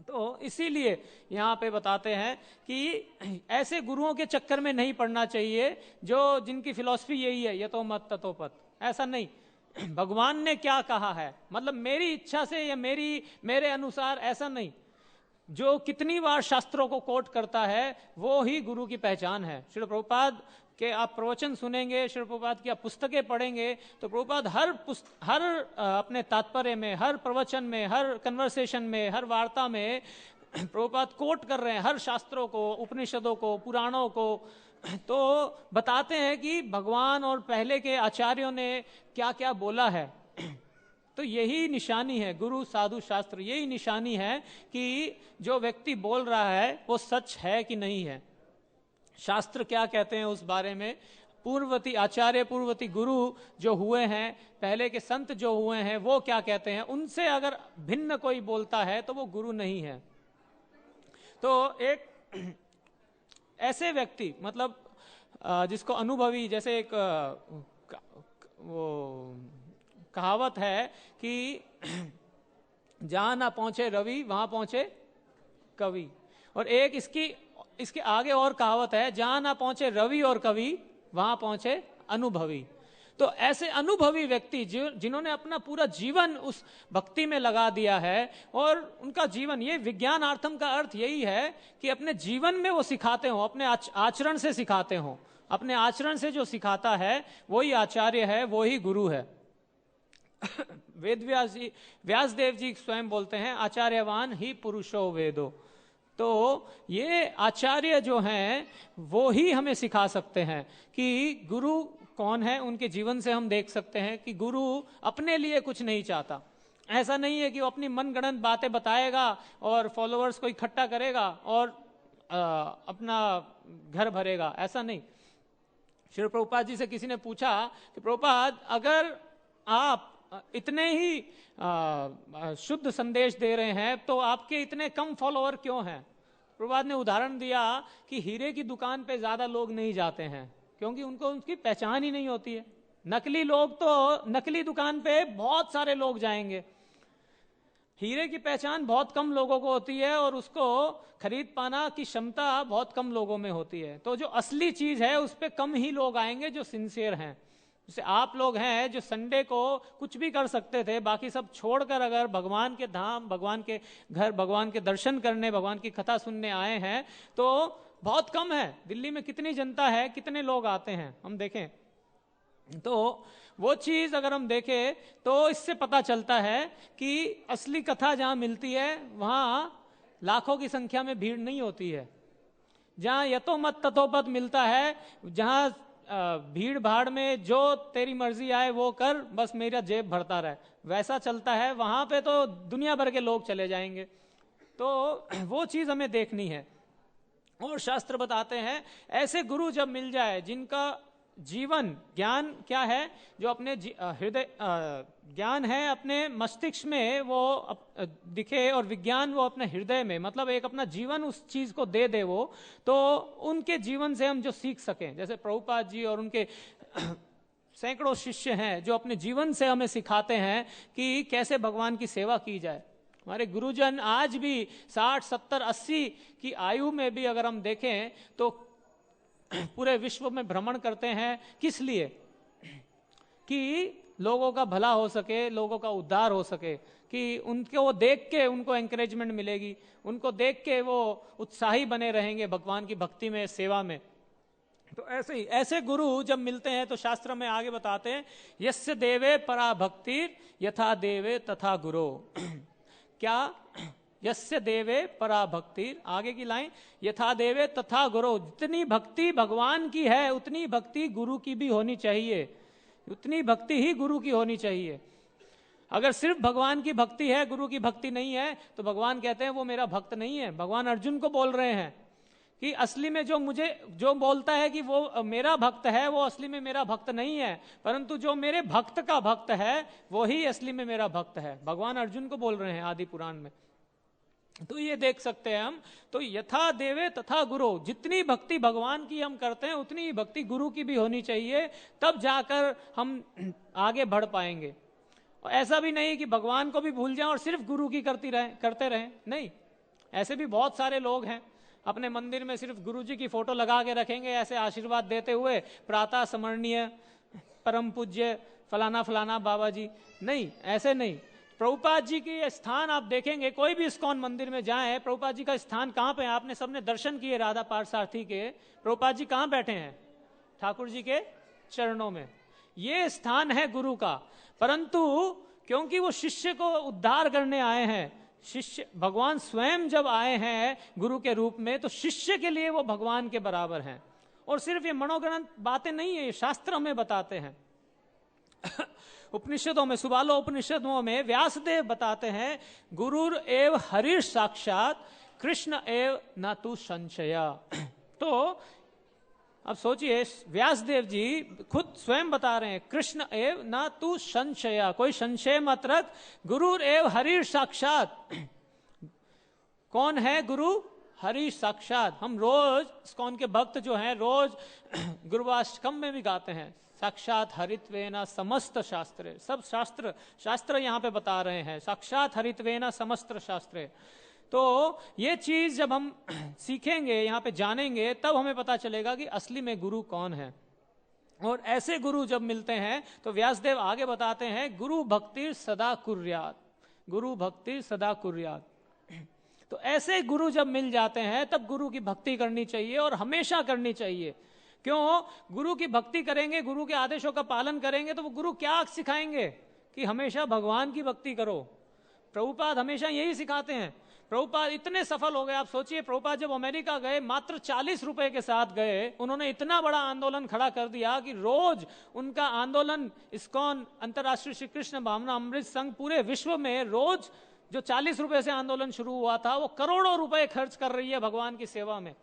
तो इसीलिए यहाँ पे बताते हैं कि ऐसे गुरुओं के चक्कर में नहीं पड़ना चाहिए जिनकी फिलॉसफी यही है, ये तो मत ततो पत। ऐसा नहीं, भगवान ने क्या कहा है, मतलब मेरी इच्छा से या मेरे अनुसार, ऐसा नहीं। जो कितनी बार शास्त्रों को कोट करता है, वो ही गुरु की पहचान है। श्रील प्रभुपाद के आप प्रवचन सुनेंगे, श्रील प्रभुपाद की आप पुस्तकें पढ़ेंगे, तो प्रभुपाद हर अपने तात्पर्य में, हर प्रवचन में, हर कन्वर्सेशन में, हर वार्ता में प्रभुपाद कोट कर रहे हैं हर शास्त्रों को, उपनिषदों को, पुराणों को। तो बताते हैं कि भगवान और पहले के आचार्यों ने क्या क्या बोला है। तो यही निशानी है, गुरु साधु शास्त्र, यही निशानी है कि जो व्यक्ति बोल रहा है वो सच है कि नहीं है। शास्त्र क्या कहते हैं उस बारे में, पूर्ववर्ती आचार्य, पूर्ववर्ती गुरु जो हुए हैं, पहले के संत जो हुए हैं, वो क्या कहते हैं, उनसे अगर भिन्न कोई बोलता है तो वो गुरु नहीं है। तो एक ऐसे व्यक्ति, मतलब जिसको अनुभवी, जैसे एक वो कहावत है कि जहां ना पहुंचे रवि वहां पहुंचे कवि, और एक इसके आगे और कहावत है, जहां ना पहुंचे रवि और कवि वहां पहुंचे अनुभवी। तो ऐसे अनुभवी व्यक्ति जिन्होंने अपना पूरा जीवन उस भक्ति में लगा दिया है, और उनका जीवन, ये विज्ञानार्थम का अर्थ यही है कि अपने जीवन में वो सिखाते हो, अपने आचरण से सिखाते हो। अपने आचरण से जो सिखाता है वही आचार्य है, वही गुरु है। वेद व्यासदेव जी स्वयं बोलते हैं, आचार्यवान ही पुरुषो वेदो। तो ये आचार्य जो हैं वो ही हमें सिखा सकते हैं कि गुरु कौन है। उनके जीवन से हम देख सकते हैं कि गुरु अपने लिए कुछ नहीं चाहता। ऐसा नहीं है कि वो अपनी मनगढ़ंत बातें बताएगा और फॉलोअर्स को इकट्ठा करेगा और अपना घर भरेगा, ऐसा नहीं। श्री प्रभुपाद जी से किसी ने पूछा कि प्रभुपाद, अगर आप इतने ही शुद्ध संदेश दे रहे हैं तो आपके इतने कम फॉलोअर क्यों हैं? प्रभुपाद ने उदाहरण दिया कि हीरे की दुकान पे ज्यादा लोग नहीं जाते हैं क्योंकि उनको उसकी पहचान ही नहीं होती है। नकली लोग तो नकली दुकान पे बहुत सारे लोग जाएंगे, हीरे की पहचान बहुत कम लोगों को होती है और उसको खरीद पाना की क्षमता बहुत कम लोगों में होती है। तो जो असली चीज है उस पर कम ही लोग आएंगे जो सिंसियर हैं। जैसे आप लोग हैं जो संडे को कुछ भी कर सकते थे, बाकी सब छोड़कर अगर भगवान के धाम, भगवान के घर, भगवान के दर्शन करने, भगवान की कथा सुनने आए हैं, तो बहुत कम है। दिल्ली में कितनी जनता है, कितने लोग आते हैं, हम देखें तो वो चीज अगर हम देखें तो इससे पता चलता है कि असली कथा जहां मिलती है वहां लाखों की संख्या में भीड़ नहीं होती है। जहां यतो मत तथो पत मिलता है, जहां भीड़ भाड़ में जो तेरी मर्जी आए वो कर, बस मेरा जेब भरता रहे, वैसा चलता है, वहां पे तो दुनिया भर के लोग चले जाएंगे। तो वो चीज हमें देखनी है। और शास्त्र बताते हैं ऐसे गुरु जब मिल जाए जिनका जीवन ज्ञान क्या है, जो अपने हृदय ज्ञान है अपने मस्तिष्क में वो दिखे और विज्ञान वो अपने हृदय में, मतलब एक अपना जीवन उस चीज को दे दे वो, तो उनके जीवन से हम जो सीख सकें। जैसे प्रभुपाद जी और उनके सैकड़ों शिष्य हैं जो अपने जीवन से हमें सिखाते हैं कि कैसे भगवान की सेवा की जाए। हमारे गुरुजन आज भी 60, 70, 80 की आयु में भी अगर हम देखें तो पूरे विश्व में भ्रमण करते हैं। किस लिए? कि लोगों का भला हो सके, लोगों का उद्धार हो सके, कि उनको देख के उनको एंकरेजमेंट मिलेगी, उनको देख के वो उत्साही बने रहेंगे भगवान की भक्ति में, सेवा में। तो ऐसे ही ऐसे गुरु जब मिलते हैं तो शास्त्र में आगे बताते हैं, यस्य देवे परा भक्तिर यथा देवे तथा गुरो। क्या? यस्य देवे परा भक्तिर, आगे की लाइन, यथा देवे तथा गुरु। जितनी भक्ति भगवान की है उतनी भक्ति गुरु की भी होनी चाहिए, उतनी भक्ति ही गुरु की होनी चाहिए। अगर सिर्फ भगवान की भक्ति है, गुरु की भक्ति नहीं है, तो भगवान कहते हैं वो मेरा भक्त नहीं है। भगवान अर्जुन को बोल रहे हैं कि असली में जो बोलता है कि वो मेरा भक्त है, वो असली में मेरा भक्त नहीं है, परंतु जो मेरे भक्त का भक्त है वो ही असली में मेरा भक्त है। भगवान अर्जुन को बोल रहे हैं आदि पुराण में। तो ये देख सकते हैं हम, तो यथा देवे तथा गुरु, जितनी भक्ति भगवान की हम करते हैं उतनी ही भक्ति गुरु की भी होनी चाहिए, तब जाकर हम आगे बढ़ पाएंगे। और ऐसा भी नहीं कि भगवान को भी भूल जाएं और सिर्फ गुरु की करते रहें, नहीं। ऐसे भी बहुत सारे लोग हैं अपने मंदिर में सिर्फ गुरु जी की फोटो लगा के रखेंगे, ऐसे आशीर्वाद देते हुए, प्रातः स्मरणीय परम पूज्य फलाना फलाना बाबा जी, नहीं, ऐसे नहीं। प्रभुपाद जी के स्थान आप देखेंगे, कोई भी इस्कॉन मंदिर में जाएं, प्रभुपाद जी का स्थान कहाँ पे है? आपने सबने दर्शन किए राधा पार्थसारथी के, प्रभुपाद जी कहाँ बैठे हैं? ठाकुर जी के चरणों में। ये स्थान है गुरु का। परंतु क्योंकि वो शिष्य को उद्धार करने आए हैं, शिष्य, भगवान स्वयं जब आए हैं गुरु के रूप में, तो शिष्य के लिए वो भगवान के बराबर हैं। और सिर्फ ये मनोग्रंथ बातें नहीं है, ये शास्त्र हमें बताते हैं। उपनिषदों में, सुबालो उपनिषदों में व्यासदेव बताते हैं, गुरुर एव हरिर साक्षात कृष्ण एव न तु संशया। तो अब सोचिए, व्यासदेव जी खुद स्वयं बता रहे हैं, कृष्ण एव न तु संशया, कोई संशय मत रख, गुरुर एव हरिर साक्षात। कौन है गुरु? हरि साक्षात। हम रोज इस्कॉन के भक्त जो हैं रोज गुरुवाष्टकम में भी गाते हैं, साक्षात हरित्वेना समस्त शास्त्रे। सब शास्त्र यहाँ पे बता रहे हैं, साक्षात हरित्वेना समस्त शास्त्रे। तो ये चीज जब हम सीखेंगे, यहाँ पे जानेंगे, तब हमें पता चलेगा कि असली में गुरु कौन है। और ऐसे गुरु जब मिलते हैं तो व्यासदेव आगे बताते हैं, गुरु भक्ति सदा कुर्यात, गुरु भक्ति सदा कुर्यात। तो ऐसे गुरु जब मिल जाते हैं तब गुरु की भक्ति करनी चाहिए, और हमेशा करनी चाहिए। क्यों? गुरु की भक्ति करेंगे, गुरु के आदेशों का पालन करेंगे, तो वो गुरु क्या सिखाएंगे? कि हमेशा भगवान की भक्ति करो। प्रभुपाद हमेशा यही सिखाते हैं। प्रभुपाद इतने सफल हो गए, आप सोचिए, प्रभुपाद जब अमेरिका गए, मात्र 40 रुपए के साथ गए, उन्होंने इतना बड़ा आंदोलन खड़ा कर दिया कि रोज उनका आंदोलन, इस्कॉन अंतर्राष्ट्रीय श्री कृष्ण भावना अमृत संघ, पूरे विश्व में रोज जो 40 रुपए से आंदोलन शुरू हुआ था, वो करोड़ों रुपए खर्च कर रही है भगवान की सेवा में।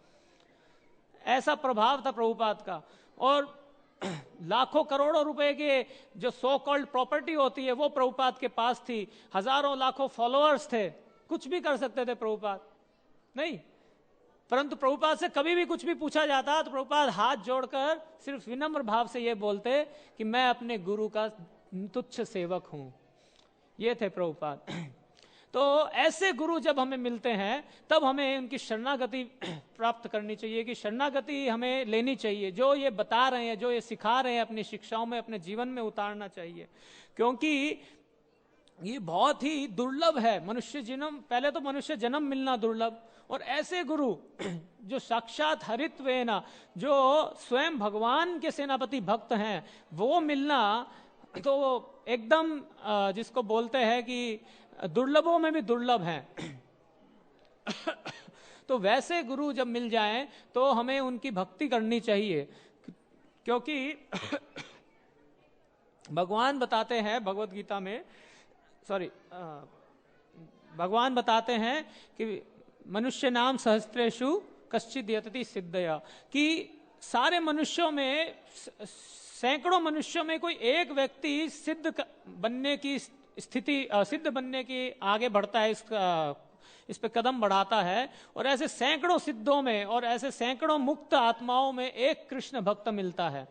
ऐसा प्रभाव था प्रभुपाद का। और लाखों करोड़ों रुपए के जो सो कॉल्ड प्रॉपर्टी होती है वो प्रभुपाद के पास थी, हजारों लाखों फॉलोअर्स थे, कुछ भी कर सकते थे प्रभुपाद, नहीं। परंतु प्रभुपाद से कभी भी कुछ भी पूछा जाता तो प्रभुपाद हाथ जोड़कर सिर्फ विनम्र भाव से ये बोलते कि मैं अपने गुरु का तुच्छ सेवक हूं। ये थे प्रभुपाद। तो ऐसे गुरु जब हमें मिलते हैं तब हमें उनकी शरणागति प्राप्त करनी चाहिए, कि शरणागति हमें लेनी चाहिए। जो ये बता रहे हैं, जो ये सिखा रहे हैं, अपनी शिक्षाओं में, अपने जीवन में उतारना चाहिए। क्योंकि ये बहुत ही दुर्लभ है मनुष्य जन्म। पहले तो मनुष्य जन्म मिलना दुर्लभ, और ऐसे गुरु जो साक्षात हरित्वेना, जो स्वयं भगवान के सेनापति भक्त हैं, वो मिलना तो एकदम जिसको बोलते हैं कि दुर्लभों में भी दुर्लभ हैं। तो वैसे गुरु जब मिल जाएं तो हमें उनकी भक्ति करनी चाहिए। क्योंकि भगवान बताते हैं भगवत गीता में, भगवान बताते हैं कि मनुष्य नाम सहस्त्रेषु कश्चिद यतति सिद्धया, कि सारे मनुष्यों में, सैकड़ों मनुष्यों में कोई एक व्यक्ति सिद्ध बनने की स्थिति, सिद्ध बनने की आगे बढ़ता है, इस पे कदम बढ़ाता है। और ऐसे सैकड़ों सिद्धों में और ऐसे सैकड़ों मुक्त आत्माओं में एक कृष्ण भक्त मिलता है।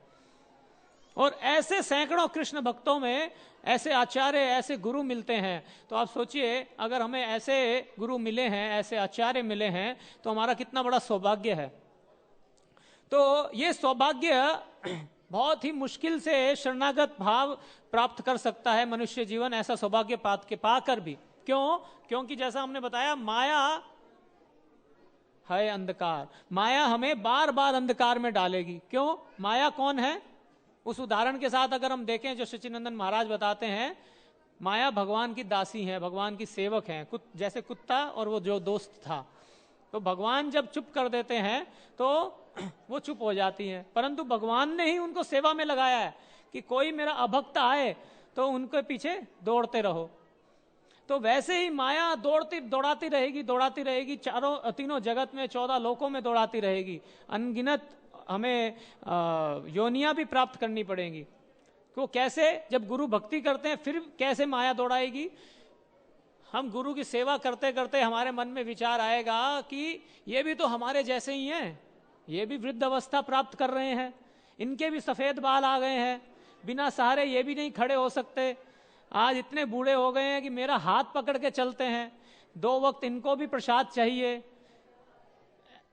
और ऐसे सैकड़ों कृष्ण भक्तों में ऐसे आचार्य, ऐसे गुरु मिलते हैं। तो आप सोचिए, अगर हमें ऐसे गुरु मिले हैं, ऐसे आचार्य मिले हैं, तो हमारा कितना बड़ा सौभाग्य है। तो ये सौभाग्य बहुत ही मुश्किल से शरणागत भाव प्राप्त कर सकता है मनुष्य जीवन, ऐसा सौभाग्य पाकर भी। क्यों? क्योंकि जैसा हमने बताया, माया है अंधकार। माया हमें बार बार अंधकार में डालेगी। क्यों? माया कौन है? उस उदाहरण के साथ अगर हम देखें जो सच्चिदानंद महाराज बताते हैं, माया भगवान की दासी है, भगवान की सेवक है। जैसे कुत्ता और वो जो दोस्त था, तो भगवान जब चुप कर देते हैं तो वो चुप हो जाती हैं। परंतु भगवान ने ही उनको सेवा में लगाया है कि कोई मेरा अभक्त आए तो उनके पीछे दौड़ते रहो। तो वैसे ही माया दौड़ाती रहेगी, तीनों जगत में, 14 लोकों में दौड़ाती रहेगी। अनगिनत हमें योनियां भी प्राप्त करनी पड़ेंगी। तो कैसे? जब गुरु भक्ति करते हैं फिर कैसे माया दौड़ाएगी? हम गुरु की सेवा करते करते हमारे मन में विचार आएगा कि ये भी तो हमारे जैसे ही हैं, ये भी वृद्ध अवस्था प्राप्त कर रहे हैं, इनके भी सफेद बाल आ गए हैं, बिना सहारे ये भी नहीं खड़े हो सकते, आज इतने बूढ़े हो गए हैं कि मेरा हाथ पकड़ के चलते हैं, 2 वक्त इनको भी प्रसाद चाहिए,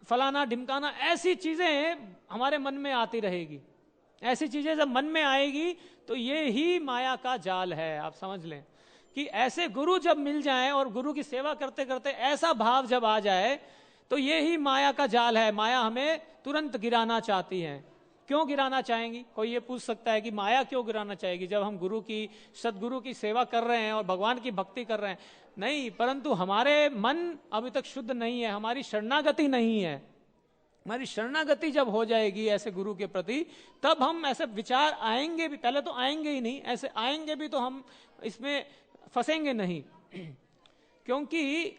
फलाना ढिमकाना। ऐसी चीजें हमारे मन में आती रहेगी। ऐसी चीजें जब मन में आएगी तो ये ही माया का जाल है, आप समझ लें। कि ऐसे गुरु जब मिल जाएं और गुरु की सेवा करते करते ऐसा भाव जब आ जाए, तो ये ही माया का जाल है। माया हमें तुरंत गिराना चाहती है। क्यों गिराना चाहेंगी? कोई ये पूछ सकता है कि माया क्यों गिराना चाहेगी जब हम गुरु की, सदगुरु की सेवा कर रहे हैं और भगवान की भक्ति कर रहे हैं। नहीं, परंतु हमारे मन अभी तक शुद्ध नहीं है, हमारी शरणागति नहीं है। हमारी शरणागति जब हो जाएगी ऐसे गुरु के प्रति, तब हम ऐसे विचार आएंगे भी, पहले तो आएंगे ही नहीं, ऐसे आएंगे भी तो हम इसमें फंसेंगे नहीं। क्योंकि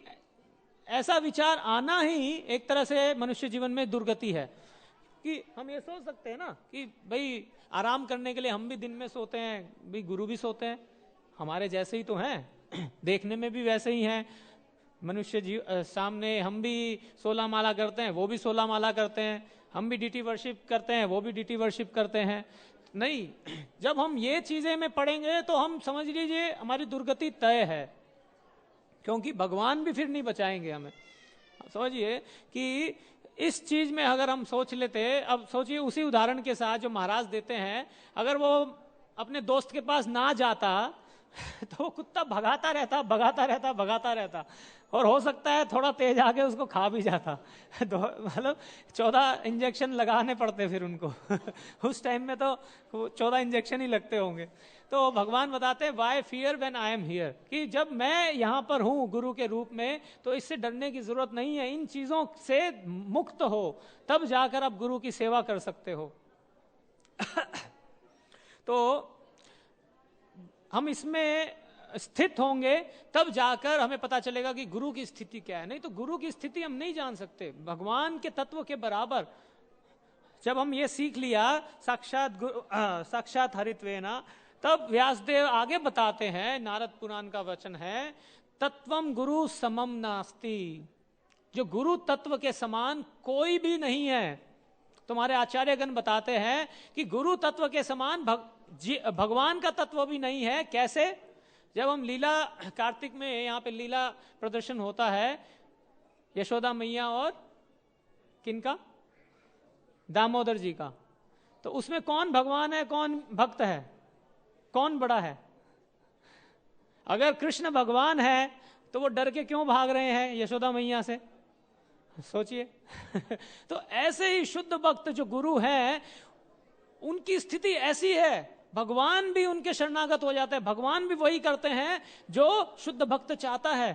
ऐसा विचार आना ही एक तरह से मनुष्य जीवन में दुर्गति है। कि हम ये सोच सकते हैं ना कि भाई आराम करने के लिए हम भी दिन में सोते हैं, भाई गुरु भी सोते हैं, हमारे जैसे ही तो हैं, देखने में भी वैसे ही हैं। मनुष्य सामने हम भी 16 माला करते हैं, वो भी 16 माला करते हैं, हम भी डीटी वर्शिप करते हैं, वो भी डीटी वर्शिप करते हैं। नहीं, जब हम ये चीजें में पढ़ेंगे तो हम समझ लीजिए हमारी दुर्गति तय है, क्योंकि भगवान भी फिर नहीं बचाएंगे हमें। समझिए कि इस चीज में अगर हम सोच लेते, अब सोचिए उसी उदाहरण के साथ जो महाराज देते हैं, अगर वो अपने दोस्त के पास ना जाता तो वो कुत्ता भगाता रहता, और हो सकता है थोड़ा तेज आके उसको खा भी जाता। मतलब 14 इंजेक्शन लगाने पड़ते फिर उनको उस टाइम में तो 14 इंजेक्शन ही लगते होंगे। तो भगवान बताते हैं why fear when I am here, कि जब मैं यहाँ पर हूँ गुरु के रूप में, तो इससे डरने की जरूरत नहीं है। इन चीजों से मुक्त हो तब जाकर आप गुरु की सेवा कर सकते हो। तो हम इसमें स्थित होंगे तब जाकर हमें पता चलेगा कि गुरु की स्थिति क्या है। नहीं तो गुरु की स्थिति हम नहीं जान सकते भगवान के तत्व के बराबर। जब हम ये सीख लिया साक्षात हरित्वेना, तब व्यासदेव आगे बताते हैं, नारद पुराण का वचन है, तत्वम गुरु समम नास्ति, जो गुरु तत्व के समान कोई भी नहीं है। तुम्हारे आचार्यगण बताते हैं कि गुरु तत्व के समान भगवान का तत्व भी नहीं है। कैसे? जब हम लीला कार्तिक में यहाँ पे लीला प्रदर्शन होता है, यशोदा मैया और किनका? दामोदर जी का। तो उसमें कौन भगवान है, कौन भक्त है, कौन बड़ा है? अगर कृष्ण भगवान है तो वो डर के क्यों भाग रहे हैं यशोदा मैया से? सोचिए। तो ऐसे ही शुद्ध भक्त जो गुरु हैं, उनकी स्थिति ऐसी है, भगवान भी उनके शरणागत हो जाते हैं। भगवान भी वही करते हैं जो शुद्ध भक्त चाहता है।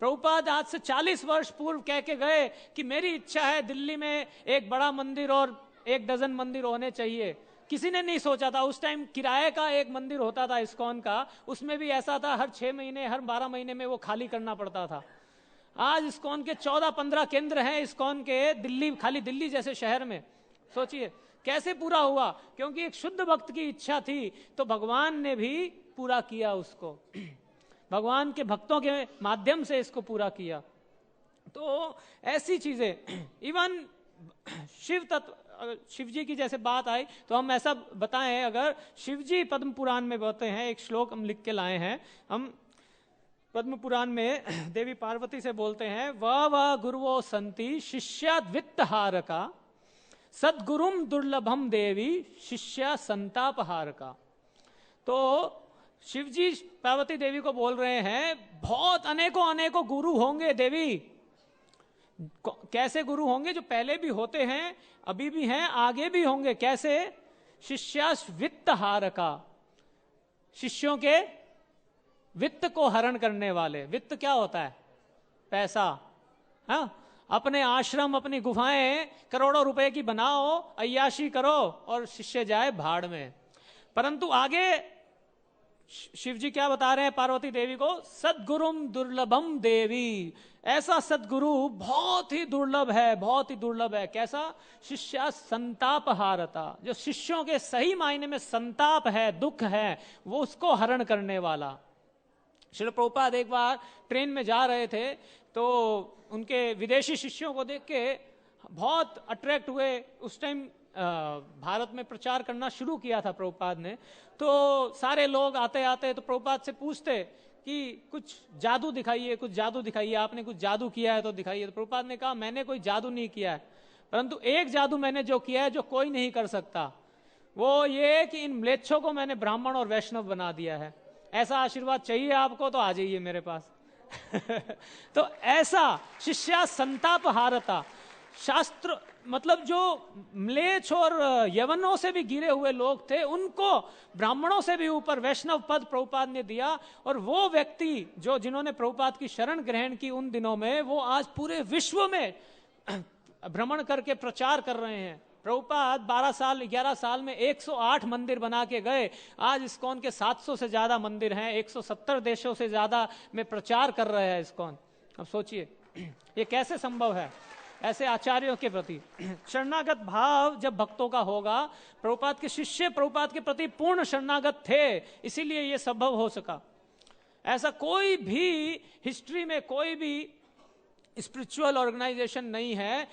प्रभुपाद आज से 40 वर्ष पूर्व कह के गए कि मेरी इच्छा है दिल्ली में एक बड़ा मंदिर और 1 डजन मंदिर होने चाहिए। किसी ने नहीं सोचा था। उस टाइम किराए का एक मंदिर होता था इस्कॉन का, उसमें भी ऐसा था हर 6 महीने हर 12 महीने में वो खाली करना पड़ता था। आज इस्कॉन के 14-15 केंद्र हैं इस्कॉन के दिल्ली, खाली दिल्ली जैसे शहर में। सोचिए कैसे पूरा हुआ? क्योंकि एक शुद्ध भक्त की इच्छा थी तो भगवान ने भी पूरा किया उसको। भगवान के भक्तों के माध्यम से इसको पूरा किया। तो ऐसी चीजें, इवन शिव तत्व, शिव जी की जैसे बात आई तो हम ऐसा बताएं, अगर शिव जी पद्म पुराण में बताते हैं, एक श्लोक हम लिख के लाए हैं, हम पद्म पुराण में देवी पार्वती से बोलते हैं, वह गुरुवो संति शिष्याद्वित्त हारका सदगुरुम दुर्लभम देवी शिष्या संतापहार का। तो शिवजी पार्वती देवी को बोल रहे हैं, बहुत अनेकों गुरु होंगे देवी। कैसे गुरु होंगे? जो पहले भी होते हैं, अभी भी हैं, आगे भी होंगे। कैसे? शिष्यास वित्त हार का, शिष्यों के वित्त को हरण करने वाले। वित्त क्या होता है? पैसा। हाँ, अपने आश्रम, अपनी गुफाएं करोड़ों रुपए की बनाओ, अय्याशी करो और शिष्य जाए भाड़ में। परंतु आगे शिव जी क्या बता रहे हैं पार्वती देवी को? सदगुरुम दुर्लभम देवी। ऐसा सदगुरु बहुत ही दुर्लभ है, बहुत ही दुर्लभ है। कैसा? शिष्या संताप हारता, जो शिष्यों के सही मायने में संताप है, दुख है, वो उसको हरण करने वाला। श्रील प्रभुपाद एक बार ट्रेन में जा रहे थे तो उनके विदेशी शिष्यों को देख के बहुत अट्रैक्ट हुए। उस टाइम भारत में प्रचार करना शुरू किया था प्रभुपाद ने। तो सारे लोग आते आते तो प्रभुपाद से पूछते कि कुछ जादू दिखाइए, कुछ जादू दिखाइए, आपने कुछ जादू किया है तो दिखाइए। तो प्रभुपाद ने कहा, मैंने कोई जादू नहीं किया है, परंतु एक जादू मैंने जो किया है जो कोई नहीं कर सकता, वो ये कि इन म्लेच्छों को मैंने ब्राह्मण और वैष्णव बना दिया है। ऐसा आशीर्वाद चाहिए आपको तो आ जाइए मेरे पास। तो ऐसा शिष्या संताप हारता, शास्त्र मतलब जो म्लेच्छ और यवनों से भी गिरे हुए लोग थे उनको ब्राह्मणों से भी ऊपर वैष्णव पद प्रभुपाद ने दिया। और वो व्यक्ति जो जिन्होंने प्रभुपाद की शरण ग्रहण की उन दिनों में, वो आज पूरे विश्व में भ्रमण करके प्रचार कर रहे हैं। प्रभुपाद 12 साल 11 साल में 108 मंदिर बना के गए। आज इस्कॉन के 700 से ज्यादा मंदिर हैं, 170 देशों से ज्यादा में प्रचार कर रहे हैं इस्कॉन। अब सोचिए ये कैसे संभव है। ऐसे आचार्यों के प्रति शरणागत भाव जब भक्तों का होगा, प्रभुपाद के शिष्य प्रभुपाद के प्रति पूर्ण शरणागत थे, इसीलिए ये संभव हो सका। ऐसा कोई भी हिस्ट्री में कोई भी स्पिरिचुअल ऑर्गेनाइजेशन नहीं है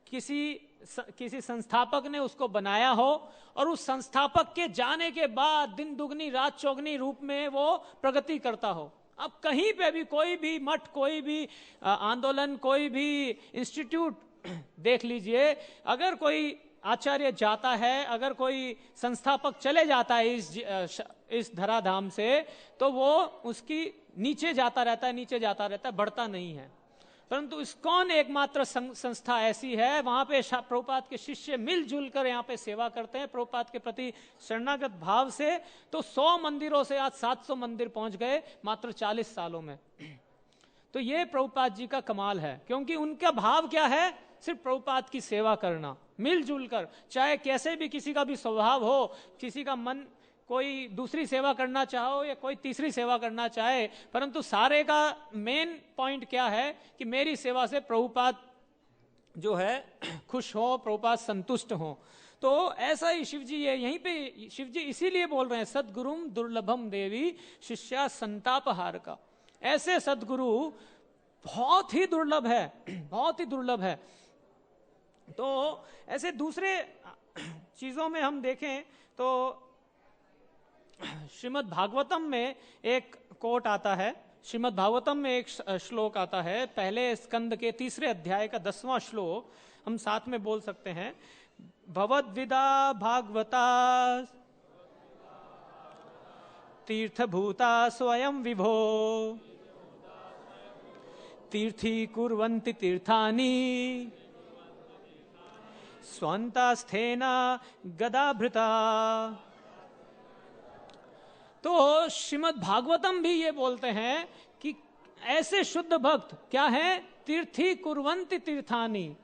किसी संस्थापक ने उसको बनाया हो और उस संस्थापक के जाने के बाद दिन दुगनी रात चौगनी रूप में वो प्रगति करता हो। अब कहीं पे भी कोई भी मठ, कोई भी आंदोलन, कोई भी इंस्टीट्यूट देख लीजिए, अगर कोई आचार्य जाता है, अगर कोई संस्थापक चले जाता है इस धराधाम से, तो वो उसकी नीचे जाता रहता है, नीचे जाता रहता है, बढ़ता नहीं है। परंतु इस्कॉन एकमात्र संस्था ऐसी है, वहां पे प्रभुपाद के शिष्य मिलजुल कर यहाँ पे सेवा करते हैं प्रभुपाद के प्रति शरणागत भाव से। तो 100 मंदिरों से आज 700 मंदिर पहुंच गए मात्र 40 सालों में। तो ये प्रभुपाद जी का कमाल है, क्योंकि उनका भाव क्या है, सिर्फ प्रभुपाद की सेवा करना मिलजुल कर। चाहे कैसे भी किसी का भी स्वभाव हो, किसी का मन कोई दूसरी सेवा करना चाहो या कोई तीसरी सेवा करना चाहे, परंतु सारे का मेन पॉइंट क्या है कि मेरी सेवा से प्रभुपाद जो है खुश हो, प्रभुपाद संतुष्ट हो। तो ऐसा ही शिव जी है, यहीं पे शिव जी इसीलिए बोल रहे हैं सद्गुरुम दुर्लभम देवी शिष्या संताप हार का। ऐसे सद्गुरु बहुत ही दुर्लभ है, बहुत ही दुर्लभ है। तो ऐसे दूसरे चीजों में हम देखें तो श्रीमद् भागवतम में एक कोट आता है, श्रीमद् भागवतम में एक श्लोक आता है, पहले स्कंद के 3 अध्याय का 10वां श्लोक, हम साथ में बोल सकते हैं। भवद्विदा भागवता तीर्थभूता स्वयं विभो तीर्थी कुर्वन्ति तीर्थानि स्वन्तास्थेना गदाभृता। तो श्रीमद् भागवतम भी ये बोलते हैं कि ऐसे शुद्ध भक्त क्या है, तीर्थी कुर्वन्ति तीर्थानि।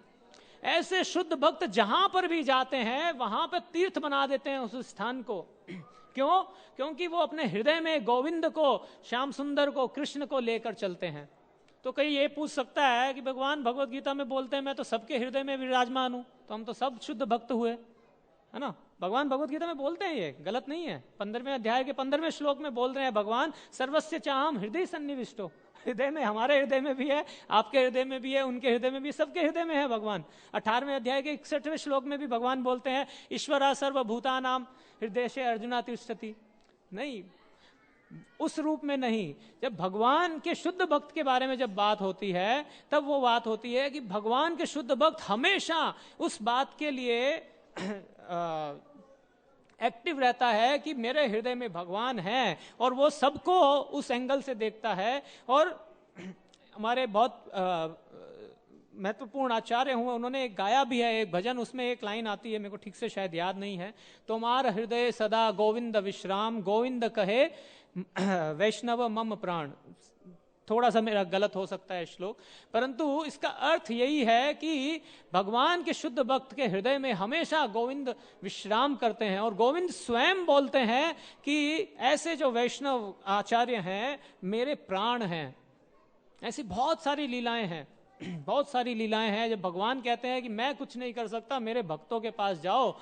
ऐसे शुद्ध भक्त जहां पर भी जाते हैं वहां पर तीर्थ बना देते हैं उस स्थान को। क्यों? क्योंकि वो अपने हृदय में गोविंद को, श्याम सुंदर को, कृष्ण को लेकर चलते हैं। तो कहीं ये पूछ सकता है कि भगवान भगवत गीता में बोलते हैं मैं तो सबके हृदय में विराजमान हूं, तो हम तो सब शुद्ध भक्त हुए, है ना। भगवान भगवत गीता में बोलते हैं, ये गलत नहीं है। 15वें अध्याय के 15वें श्लोक में बोल रहे हैं भगवान सर्वस्य चाहम हृदय सन्निविष्टो। हृदय में, हमारे हृदय में भी है, आपके हृदय में भी है, उनके हृदय में भी, सबके हृदय में है भगवान। 18वें अध्याय के 61वें श्लोक में भी भगवान बोलते हैं ईश्वरा सर्वभूतानाम हृदय से अर्जुना तिष्ठति। नहीं, उस रूप में नहीं। जब भगवान के शुद्ध भक्त के बारे में जब बात होती है तब वो बात होती है कि भगवान के शुद्ध भक्त हमेशा उस बात के लिए एक्टिव रहता है कि मेरे हृदय में भगवान है, और वो सबको उस एंगल से देखता है। और हमारे बहुत महत्वपूर्ण आचार्य हुए, उन्होंने एक गाया भी है एक भजन, उसमें एक लाइन आती है, मेरे को ठीक से शायद याद नहीं है। तुम्हारा हृदय सदा गोविंद विश्राम, गोविंद कहे वैष्णव मम प्राण। थोड़ा सा मेरा गलत हो सकता है श्लोक, परंतु इसका अर्थ यही है कि भगवान के शुद्ध भक्त के हृदय में हमेशा गोविंद विश्राम करते हैं। और गोविंद स्वयं बोलते हैं कि ऐसे जो वैष्णव आचार्य हैं मेरे प्राण हैं। ऐसी बहुत सारी लीलाएं हैं, बहुत सारी लीलाएं हैं जब भगवान कहते हैं कि मैं कुछ नहीं कर सकता, मेरे भक्तों के पास जाओ,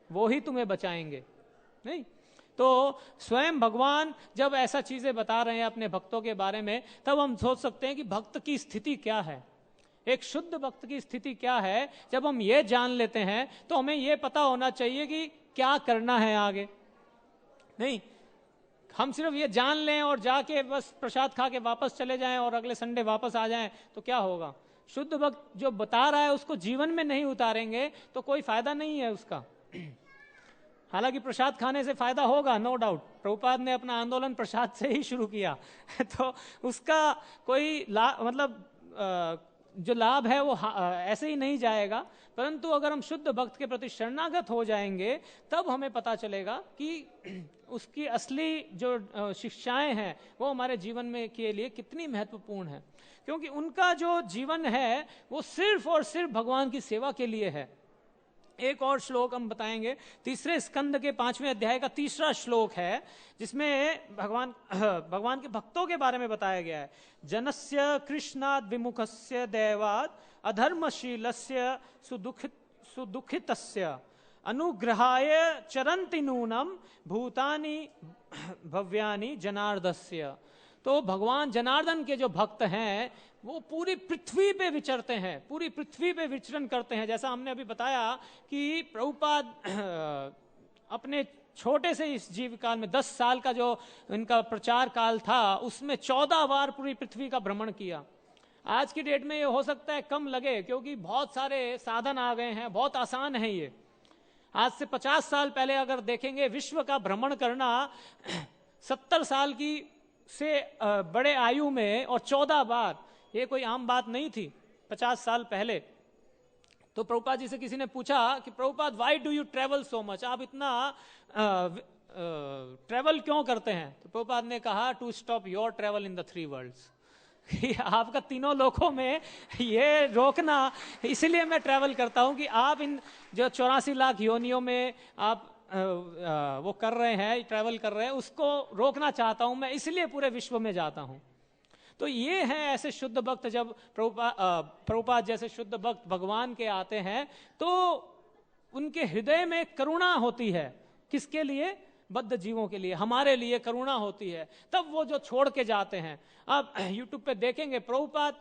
वो ही तुम्हें बचाएंगे। नहीं तो स्वयं भगवान जब ऐसा चीजें बता रहे हैं अपने भक्तों के बारे में, तब हम सोच सकते हैं कि भक्त की स्थिति क्या है, एक शुद्ध भक्त की स्थिति क्या है। जब हम ये जान लेते हैं तो हमें ये पता होना चाहिए कि क्या करना है आगे। नहीं, हम सिर्फ ये जान लें और जाके बस प्रसाद खा के वापस चले जाएं और अगले संडे वापस आ जाएं तो क्या होगा। शुद्ध भक्त जो बता रहा है उसको जीवन में नहीं उतारेंगे तो कोई फायदा नहीं है उसका। हालांकि प्रसाद खाने से फायदा होगा, नो डाउट। प्रभुपाद ने अपना आंदोलन प्रसाद से ही शुरू किया तो उसका कोई मतलब जो लाभ है वो ऐसे ही नहीं जाएगा, परंतु अगर हम शुद्ध भक्त के प्रति शरणागत हो जाएंगे तब हमें पता चलेगा कि उसकी असली जो शिक्षाएं हैं वो हमारे जीवन में के लिए कितनी महत्वपूर्ण है, क्योंकि उनका जो जीवन है वो सिर्फ और सिर्फ भगवान की सेवा के लिए है। एक और श्लोक हम बताएंगे, तीसरे स्कंद के 5वें अध्याय का तीसरा श्लोक है, जिसमें भगवान के भक्तों के बारे में बताया गया है। जनस्य कृष्णाद विमुखस्य दैवाद अधर्मशीलस्य सुदुखितस्य अनुग्रहाय चरन्ति नूनम भूतानि भव्यानि जनार्दस्य। तो भगवान जनार्दन के जो भक्त हैं वो पूरी पृथ्वी पे विचरते हैं, पूरी पृथ्वी पे विचरण करते हैं। जैसा हमने अभी बताया कि प्रभुपाद अपने छोटे से इस जीव काल में 10 साल का जो इनका प्रचार काल था उसमें 14 बार पूरी पृथ्वी का भ्रमण किया। आज की डेट में ये हो सकता है कम लगे, क्योंकि बहुत सारे साधन आ गए हैं, बहुत आसान है ये। आज से 50 साल पहले अगर देखेंगे, विश्व का भ्रमण करना 70 साल की से बड़े आयु में और 14 बार, ये कोई आम बात नहीं थी 50 साल पहले। तो प्रभुपाद जी से किसी ने पूछा कि Prabhupada why do you travel so much, आप इतना ट्रेवल क्यों करते हैं? तो प्रभुपाद ने कहा to stop your travel in the 3 worlds, कि आपका तीनों लोकों में ये रोकना, इसलिए मैं ट्रेवल करता हूं कि आप इन जो 84 लाख योनियों में आप वो कर रहे हैं, ट्रैवल कर रहे हैं, उसको रोकना चाहता हूं मैं, इसलिए पूरे विश्व में जाता हूं। तो ये हैं ऐसे शुद्ध भक्त। जब प्रभुपाद जैसे शुद्ध भक्त भगवान के आते हैं तो उनके हृदय में करुणा होती है। किसके लिए? बद्ध जीवों के लिए, हमारे लिए करुणा होती है। तब वो जो छोड़ के जाते हैं, आप यूट्यूब पे देखेंगे प्रभुपाद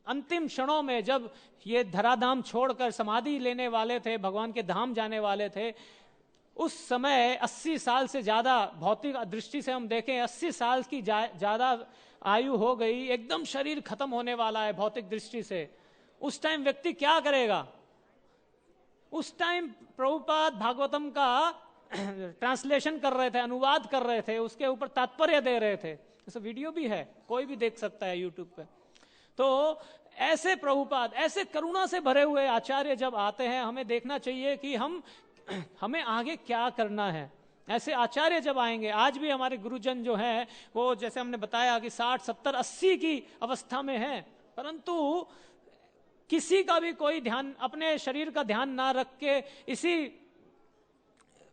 अंतिम क्षणों में जब ये धराधाम छोड़कर समाधि लेने वाले थे, भगवान के धाम जाने वाले थे, उस समय 80 साल से ज्यादा, भौतिक दृष्टि से हम देखें 80 साल की ज्यादा आयु हो गई, एकदम शरीर खत्म होने वाला है भौतिक दृष्टि से। उस टाइम व्यक्ति क्या करेगा? उस टाइम प्रभुपाद भागवतम का ट्रांसलेशन कर रहे थे, अनुवाद कर रहे थे, उसके ऊपर तात्पर्य दे रहे थे। ऐसा वीडियो भी है, कोई भी देख सकता है यूट्यूब पे। तो ऐसे प्रभुपाद, ऐसे करुणा से भरे हुए आचार्य जब आते हैं, हमें देखना चाहिए कि हमें आगे क्या करना है। ऐसे आचार्य जब आएंगे, आज भी हमारे गुरुजन जो हैं वो जैसे हमने बताया कि 60, 70, 80 की अवस्था में हैं, परंतु किसी का भी कोई ध्यान, अपने शरीर का ध्यान ना रख के इसी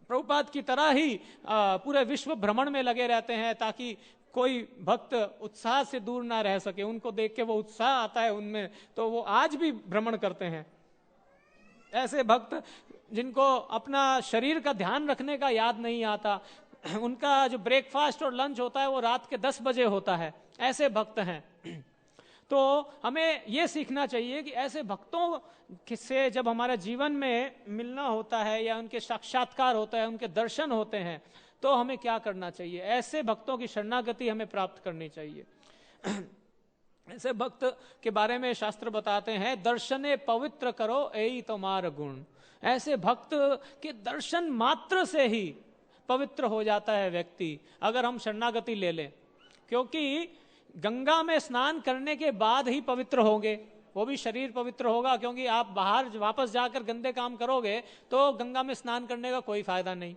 प्रभुपाद की तरह ही पूरे विश्व भ्रमण में लगे रहते हैं, ताकि कोई भक्त उत्साह से दूर ना रह सके। उनको देख के वो उत्साह आता है उनमें, तो वो आज भी भ्रमण करते हैं। ऐसे भक्त जिनको अपना शरीर का ध्यान रखने का याद नहीं आता, उनका जो ब्रेकफास्ट और लंच होता है वो रात के 10 बजे होता है, ऐसे भक्त हैं। तो हमें ये सीखना चाहिए कि ऐसे भक्तों से जब हमारा जीवन में मिलना होता है या उनके साक्षात्कार होता है, उनके दर्शन होते हैं, तो हमें क्या करना चाहिए? ऐसे भक्तों की शरणागति हमें प्राप्त करनी चाहिए। ऐसे भक्त के बारे में शास्त्र बताते हैं, दर्शने पवित्र करो एई तुम्हार गुण। ऐसे भक्त के दर्शन मात्र से ही पवित्र हो जाता है व्यक्ति, अगर हम शरणागति ले लें। क्योंकि गंगा में स्नान करने के बाद ही पवित्र होंगे, वो भी शरीर पवित्र होगा, क्योंकि आप बाहर वापस जाकर गंदे काम करोगे तो गंगा में स्नान करने का कोई फायदा नहीं।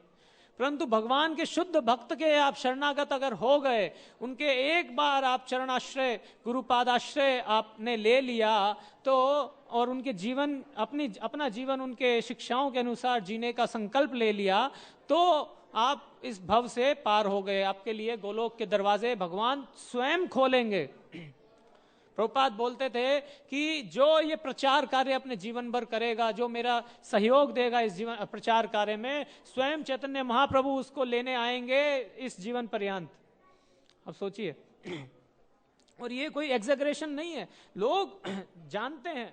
परंतु भगवान के शुद्ध भक्त के आप शरणागत अगर हो गए, उनके एक बार आप चरणाश्रय, गुरुपादाश्रय आपने ले लिया, तो और उनके जीवन, अपना जीवन उनके शिक्षाओं के अनुसार जीने का संकल्प ले लिया, तो आप इस भव से पार हो गए। आपके लिए गोलोक के दरवाजे भगवान स्वयं खोलेंगे। प्रभुपाद बोलते थे कि जो ये प्रचार कार्य अपने जीवन भर करेगा, जो मेरा सहयोग देगा इस जीवन प्रचार कार्य में, स्वयं चैतन्य महाप्रभु उसको लेने आएंगे इस जीवन पर्यंत। अब सोचिए, और ये कोई एग्जैगरेशन नहीं है, लोग जानते हैं।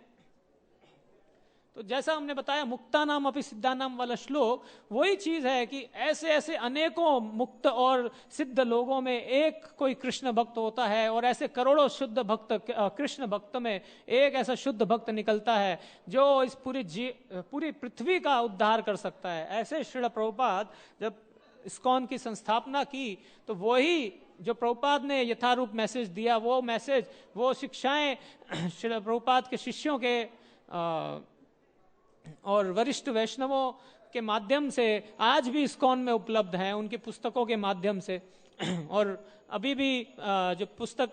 तो जैसा हमने बताया मुक्ता नाम अपि सिद्धा नाम वाला श्लोक वही चीज है कि ऐसे ऐसे अनेकों मुक्त और सिद्ध लोगों में एक कोई कृष्ण भक्त होता है, और ऐसे करोड़ों शुद्ध भक्त, कृष्ण भक्त में एक ऐसा शुद्ध भक्त निकलता है जो इस पूरी पृथ्वी का उद्धार कर सकता है। ऐसे श्रील प्रभुपाद जब इस्कॉन की संस्थापना की तो वही जो प्रभुपाद ने यथारूप मैसेज दिया, वो मैसेज, वो शिक्षाएं श्रील प्रभुपाद के शिष्यों के और वरिष्ठ वैष्णवों के माध्यम से आज भी इस्कॉन में उपलब्ध हैं, उनकी पुस्तकों के माध्यम से। और अभी भी जो पुस्तक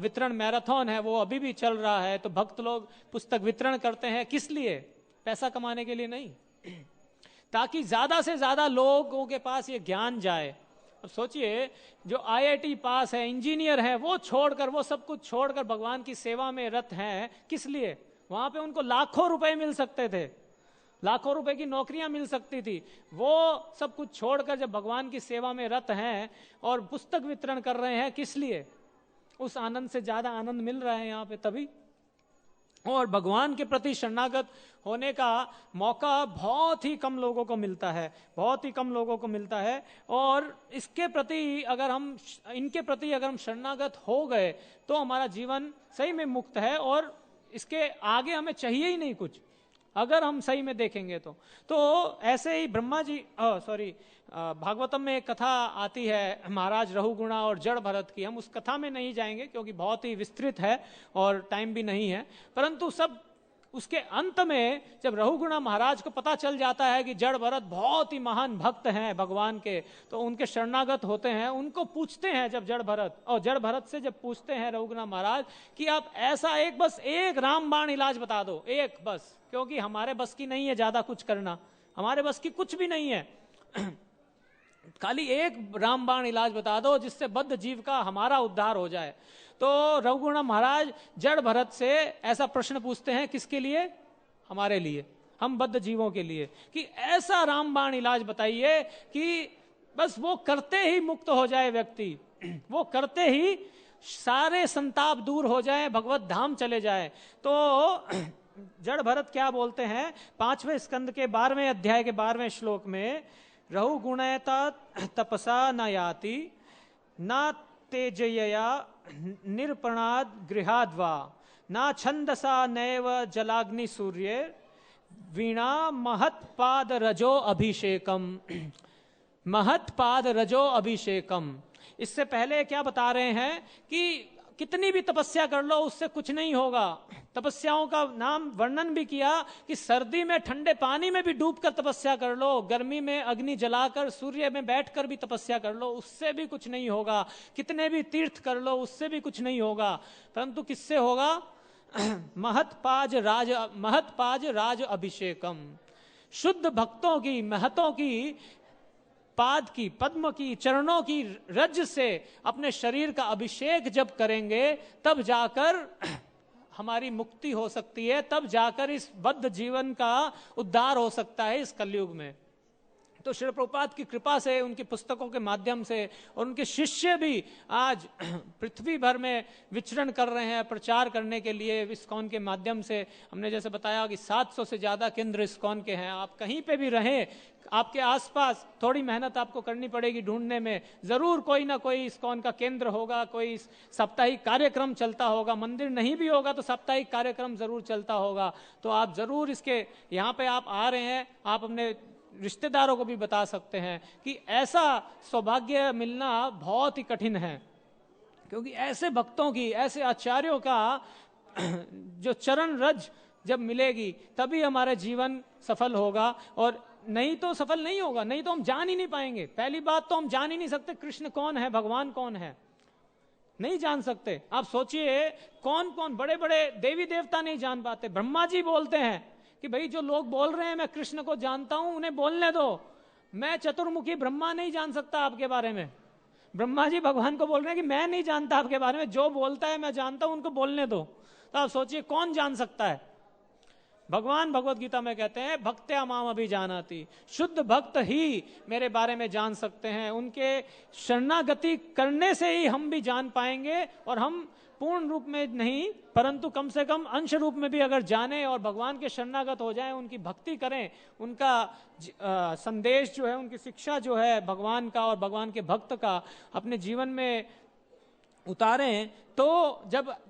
वितरण मैराथन है वो अभी भी चल रहा है। तो भक्त लोग पुस्तक वितरण करते हैं, किस लिए? पैसा कमाने के लिए नहीं, ताकि ज्यादा से ज्यादा लोगों के पास ये ज्ञान जाए। अब सोचिए, जो IIT पास है, इंजीनियर है, वो छोड़कर, वो सब कुछ छोड़कर भगवान की सेवा में रत हैं, किस लिए? वहां पे उनको लाखों रुपए मिल सकते थे, लाखों रुपए की नौकरियां मिल सकती थी। वो सब कुछ छोड़कर जब भगवान की सेवा में रत हैं और पुस्तक वितरण कर रहे हैं, किस लिए? उस आनंद से ज्यादा आनंद मिल रहा है यहाँ पे तभी। और भगवान के प्रति शरणागत होने का मौका बहुत ही कम लोगों को मिलता है, बहुत ही कम लोगों को मिलता है। और इसके प्रति अगर हम, इनके प्रति अगर हम शरणागत हो गए तो हमारा जीवन सही में मुक्त है, और इसके आगे हमें चाहिए ही नहीं कुछ, अगर हम सही में देखेंगे तो ऐसे ही ब्रह्मा जी भागवतम में एक कथा आती है महाराज रहुगुणा और जड़ भरत की। हम उस कथा में नहीं जाएंगे क्योंकि बहुत ही विस्तृत है और टाइम भी नहीं है, परंतु सब उसके अंत में जब रहुगुणा महाराज को पता चल जाता है कि जड़ भरत बहुत ही महान भक्त हैं भगवान के, तो उनके शरणागत होते हैं। उनको पूछते हैं जब जड़ भरत से जब पूछते हैं रहुगुणा महाराज कि आप ऐसा बस एक रामबाण इलाज बता दो, एक बस, क्योंकि हमारे बस की नहीं है ज्यादा कुछ करना, हमारे बस की कुछ भी नहीं है, खाली एक रामबाण इलाज बता दो जिससे बद्ध जीव का हमारा उद्धार हो जाए। तो रघुगुणा महाराज जड़ भरत से ऐसा प्रश्न पूछते हैं, किसके लिए? हमारे लिए, हम बद्ध जीवों के लिए, कि ऐसा रामबाण इलाज बताइए कि बस वो करते ही मुक्त हो जाए व्यक्ति, वो करते ही सारे संताप दूर हो जाए, भगवत धाम चले जाए। तो जड़ भरत क्या बोलते हैं 5वें स्कंद के 12वें अध्याय के 12वें श्लोक में, रहुगुणयता तपसा न याति न तेजयया निरपणाद गृहाद्वा न छंदसा नैव जलाग्नि सूर्य वीणा महत्पाद रजो अभिषेकम। महत्पाद रजो अभिषेकम, इससे पहले क्या बता रहे हैं कि कितनी भी तपस्या कर लो उससे कुछ नहीं होगा। तपस्याओं का नाम वर्णन भी किया कि सर्दी में ठंडे पानी में भी डूबकर तपस्या कर लो, गर्मी में अग्नि जलाकर सूर्य में बैठकर भी तपस्या कर लो, उससे भी कुछ नहीं होगा। कितने भी तीर्थ कर लो उससे भी कुछ नहीं होगा, परंतु किससे होगा? महत्पाज राज अभिषेकम। शुद्ध भक्तों की, महतों की पाद की, पद्म की, चरणों की रज से अपने शरीर का अभिषेक जब करेंगे तब जाकर हमारी मुक्ति हो सकती है, तब जाकर इस बद्ध जीवन का उद्धार हो सकता है इस कलयुग में। तो श्री प्रभुपाद की कृपा से, उनकी पुस्तकों के माध्यम से, और उनके शिष्य भी आज पृथ्वी भर में विचरण कर रहे हैं प्रचार करने के लिए इस्कॉन के माध्यम से। हमने जैसे बताया कि 700 से ज्यादा केंद्र इस्कॉन के हैं। आप कहीं पे भी रहें, आपके आसपास थोड़ी मेहनत आपको करनी पड़ेगी ढूंढने में, जरूर कोई ना कोई इस्कॉन का केंद्र होगा, कोई साप्ताहिक कार्यक्रम चलता होगा, मंदिर नहीं भी होगा तो साप्ताहिक कार्यक्रम जरूर चलता होगा। तो आप जरूर इसके, यहाँ पे आप आ रहे हैं, आप अपने रिश्तेदारों को भी बता सकते हैं कि ऐसा सौभाग्य मिलना बहुत ही कठिन है, क्योंकि ऐसे भक्तों की, ऐसे आचार्यों का जो चरण रज जब मिलेगी तभी हमारा जीवन सफल होगा, और नहीं तो सफल नहीं होगा, नहीं तो हम जान ही नहीं पाएंगे। पहली बात तो हम जान ही नहीं सकते कृष्ण कौन है, भगवान कौन है, नहीं जान सकते। आप सोचिए कौन कौन बड़े बड़े देवी देवता नहीं जान पाते। ब्रह्मा जी बोलते हैं कि भाई जो लोग बोल रहे हैं मैं कृष्ण को जानता हूं उन्हें बोलने दो, मैं चतुर्मुखी ब्रह्मा नहीं जान सकता आपके बारे में। ब्रह्मा जी भगवान को बोल रहे हैं कि मैं नहीं जानता आपके बारे में, जो बोलता है मैं जानता हूं, उनको बोलने दो। तो आप सोचिए कौन जान सकता है। भगवान भगवत गीता में कहते हैं भक्त्या माम अभिजानाति, शुद्ध भक्त ही मेरे बारे में जान सकते हैं, उनके शरणागति करने से ही हम भी जान पाएंगे। और हम पूर्ण रूप में नहीं परंतु कम से कम अंश रूप में भी अगर जाने और भगवान के शरणागत हो जाएं, उनकी भक्ति करें, उनका संदेश जो है, उनकी शिक्षा जो है भगवान का और भगवान के भक्त का अपने जीवन में उतारें, तो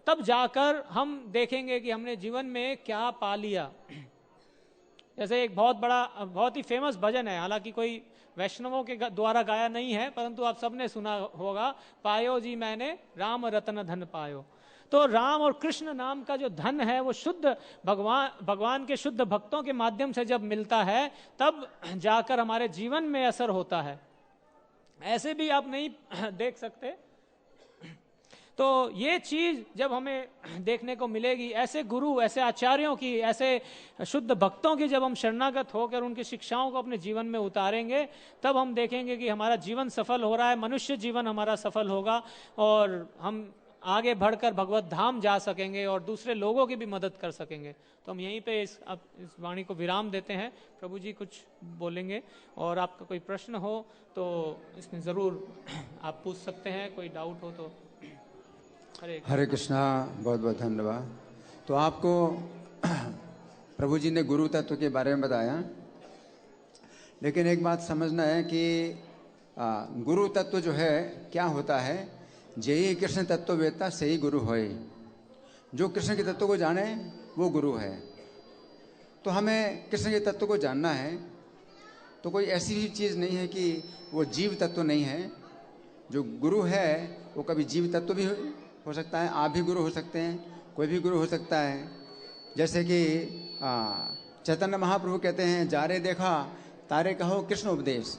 तब जाकर हम देखेंगे कि हमने जीवन में क्या पा लिया। जैसे एक बहुत ही फेमस भजन है, हालांकि कोई वैष्णवों के द्वारा गाया नहीं है, परंतु आप सबने सुना होगा, पायो जी मैंने राम रतन धन पायो। तो राम और कृष्ण नाम का जो धन है वो शुद्ध भगवान के शुद्ध भक्तों के माध्यम से जब मिलता है तब जाकर हमारे जीवन में असर होता है। ऐसे भी आप नहीं देख सकते। तो ये चीज जब हमें देखने को मिलेगी, ऐसे गुरु, ऐसे आचार्यों की, ऐसे शुद्ध भक्तों की जब हम शरणागत होकर उनकी शिक्षाओं को अपने जीवन में उतारेंगे, तब हम देखेंगे कि हमारा जीवन सफल हो रहा है, मनुष्य जीवन हमारा सफल होगा और हम आगे बढ़कर भगवत धाम जा सकेंगे और दूसरे लोगों की भी मदद कर सकेंगे। तो हम यहीं पे इस वाणी को विराम देते हैं। प्रभु जी कुछ बोलेंगे और आपका कोई प्रश्न हो तो इसमें ज़रूर आप पूछ सकते हैं, कोई डाउट हो तो। हरे कृष्णा, बहुत बहुत धन्यवाद। तो आपको प्रभु जी ने गुरु तत्व के बारे में बताया, लेकिन एक बात समझना है कि गुरु तत्व जो है क्या होता है, जेहि कृष्ण तत्व वेत्ता सही गुरु होय। जो कृष्ण के तत्व को जाने वो गुरु है। तो हमें कृष्ण के तत्व को जानना है। तो कोई ऐसी भी चीज़ नहीं है कि वो जीव तत्व नहीं है। जो गुरु है वो कभी जीव तत्व भी हो सकता है, आप भी गुरु हो सकते हैं, कोई भी गुरु हो सकता है। जैसे कि चैतन्य महाप्रभु कहते हैं, जारे देखा तारे कहो कृष्ण उपदेश।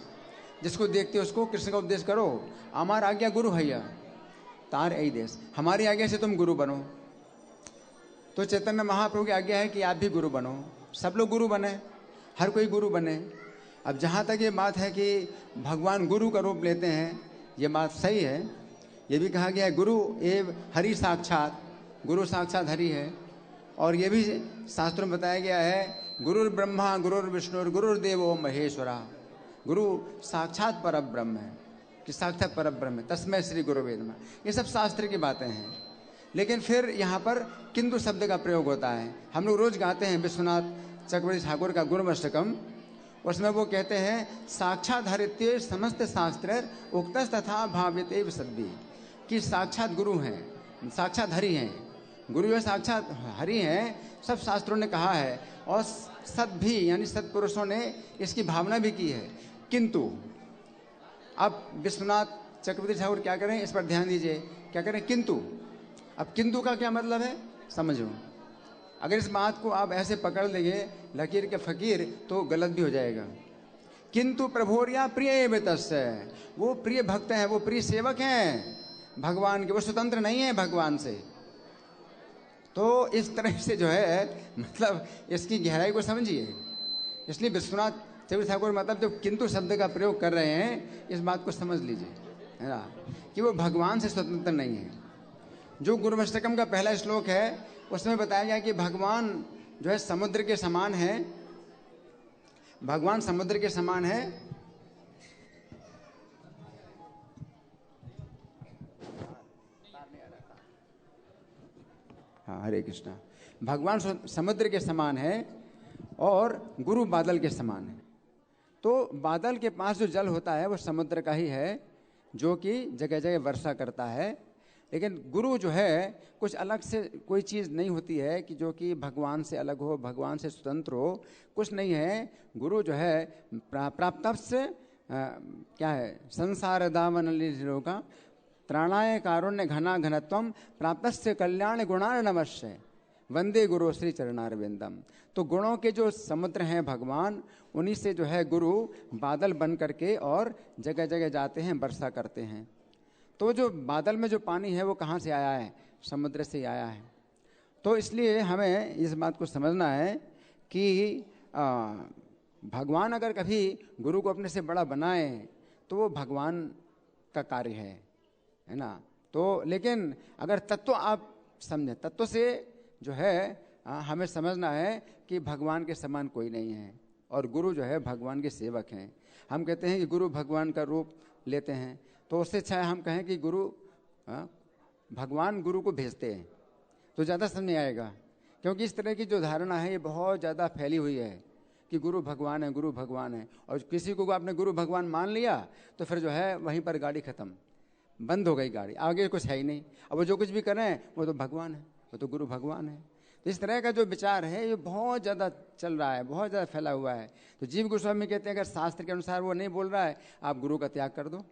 जिसको देखते हो उसको कृष्ण का उपदेश करो। हमार आज्ञा गुरु हैया तार ऐ देश, हमारी आज्ञा से तुम गुरु बनो। तो चैतन्य महाप्रभु की आज्ञा है कि आप भी गुरु बनो, सब लोग गुरु बने, हर कोई गुरु बने। अब जहाँ तक ये बात है कि भगवान गुरु का रूप लेते हैं, ये बात सही है। ये भी कहा गया है गुरु एव हरि साक्षात, गुरु साक्षात हरि है। और ये भी शास्त्रों में बताया गया है, गुरुर ब्रह्मा गुरुर विष्णु गुरुर्देवो महेश्वरा। गुरु साक्षात पर ब्रह्म है, कि साक्षात पर ब्रह्म है, तस्मै श्री गुरु वेदमा। ये सब शास्त्र की बातें हैं। लेकिन फिर यहाँ पर किंतु शब्द का प्रयोग होता है। हम लोग रोज गाते हैं विश्वनाथ चक्रवर्ती ठाकुर का गुरुमष्टकम। उसमें वो कहते हैं, साक्षात हरित्य समस्त शास्त्र उक्त तथा भावित सद्भि, कि साक्षात गुरु हैं, साक्षात हरि हैं। गुरु है साक्षात हरि हैं, सब शास्त्रों ने कहा है। और सद्भि यानी सत्पुरुषों ने इसकी भावना भी की है। किंतु अब विश्वनाथ चक्रवर्ती ठाकुर क्या करें, इस पर ध्यान दीजिए, क्या करें, किंतु। अब किंतु का क्या मतलब है समझो। अगर इस बात को आप ऐसे पकड़ लेंगे लकीर के फकीर तो गलत भी हो जाएगा। किंतु प्रभोरिया प्रिय तस्य, वो प्रिय भक्त हैं, वो प्रिय सेवक हैं भगवान के, वो स्वतंत्र नहीं है भगवान से। तो इस तरह से जो है मतलब इसकी गहराई को समझिए। इसलिए विश्वनाथ चक्रवर्ती ठाकुर मतलब जब किंतु शब्द का प्रयोग कर रहे हैं, इस बात को समझ लीजिए, है ना, कि वो भगवान से स्वतंत्र नहीं है। जो गुरुमष्टकम का पहला श्लोक है उसमें बताया गया कि भगवान जो है समुद्र के समान है, भगवान समुद्र के समान है। हाँ, हरे कृष्णा। भगवान समुद्र के समान है और गुरु बादल के समान है। तो बादल के पास जो जल होता है वो समुद्र का ही है, जो कि जगह जगह वर्षा करता है। लेकिन गुरु जो है कुछ अलग से कोई चीज़ नहीं होती है कि जो कि भगवान से अलग हो, भगवान से स्वतंत्र हो, कुछ नहीं है। गुरु जो है प्राप्त से क्या है, संसार दावन का त्राणाय कारुण्य घना घनत्वम प्राप्तस्य कल्याण गुणार्णवश्य वंदे गुरु श्री चरणारविंदम। तो गुणों के जो समुद्र हैं भगवान, उन्हीं से जो है गुरु बादल बन करके और जगह जगह जाते हैं, वर्षा करते हैं। तो जो बादल में जो पानी है वो कहाँ से आया है, समुद्र से आया है। तो इसलिए हमें इस बात को समझना है कि भगवान अगर कभी गुरु को अपने से बड़ा बनाए तो वो भगवान का कार्य है ना। तो लेकिन अगर तत्व आप समझें, तत्व से जो है हमें समझना है कि भगवान के समान कोई नहीं है और गुरु जो है भगवान के सेवक हैं। हम कहते हैं कि गुरु भगवान का रूप लेते हैं, तो उससे अच्छा है हम कहें कि गुरु भगवान गुरु को भेजते हैं, तो ज़्यादा समझ में आएगा। क्योंकि इस तरह की जो धारणा है ये बहुत ज़्यादा फैली हुई है कि गुरु भगवान है, गुरु भगवान है, और किसी को आपने गुरु भगवान मान लिया तो फिर जो है वहीं पर गाड़ी ख़त्म, बंद हो गई गाड़ी, आगे कुछ है ही नहीं। अब वो जो कुछ भी करें वो तो भगवान है, वो तो गुरु भगवान है। तो इस तरह का जो विचार है ये बहुत ज़्यादा चल रहा है, बहुत ज़्यादा फैला हुआ है। तो जीव गोस्वामी कहते हैं अगर शास्त्र के अनुसार वो नहीं बोल रहा है आप गुरु का त्याग कर दो।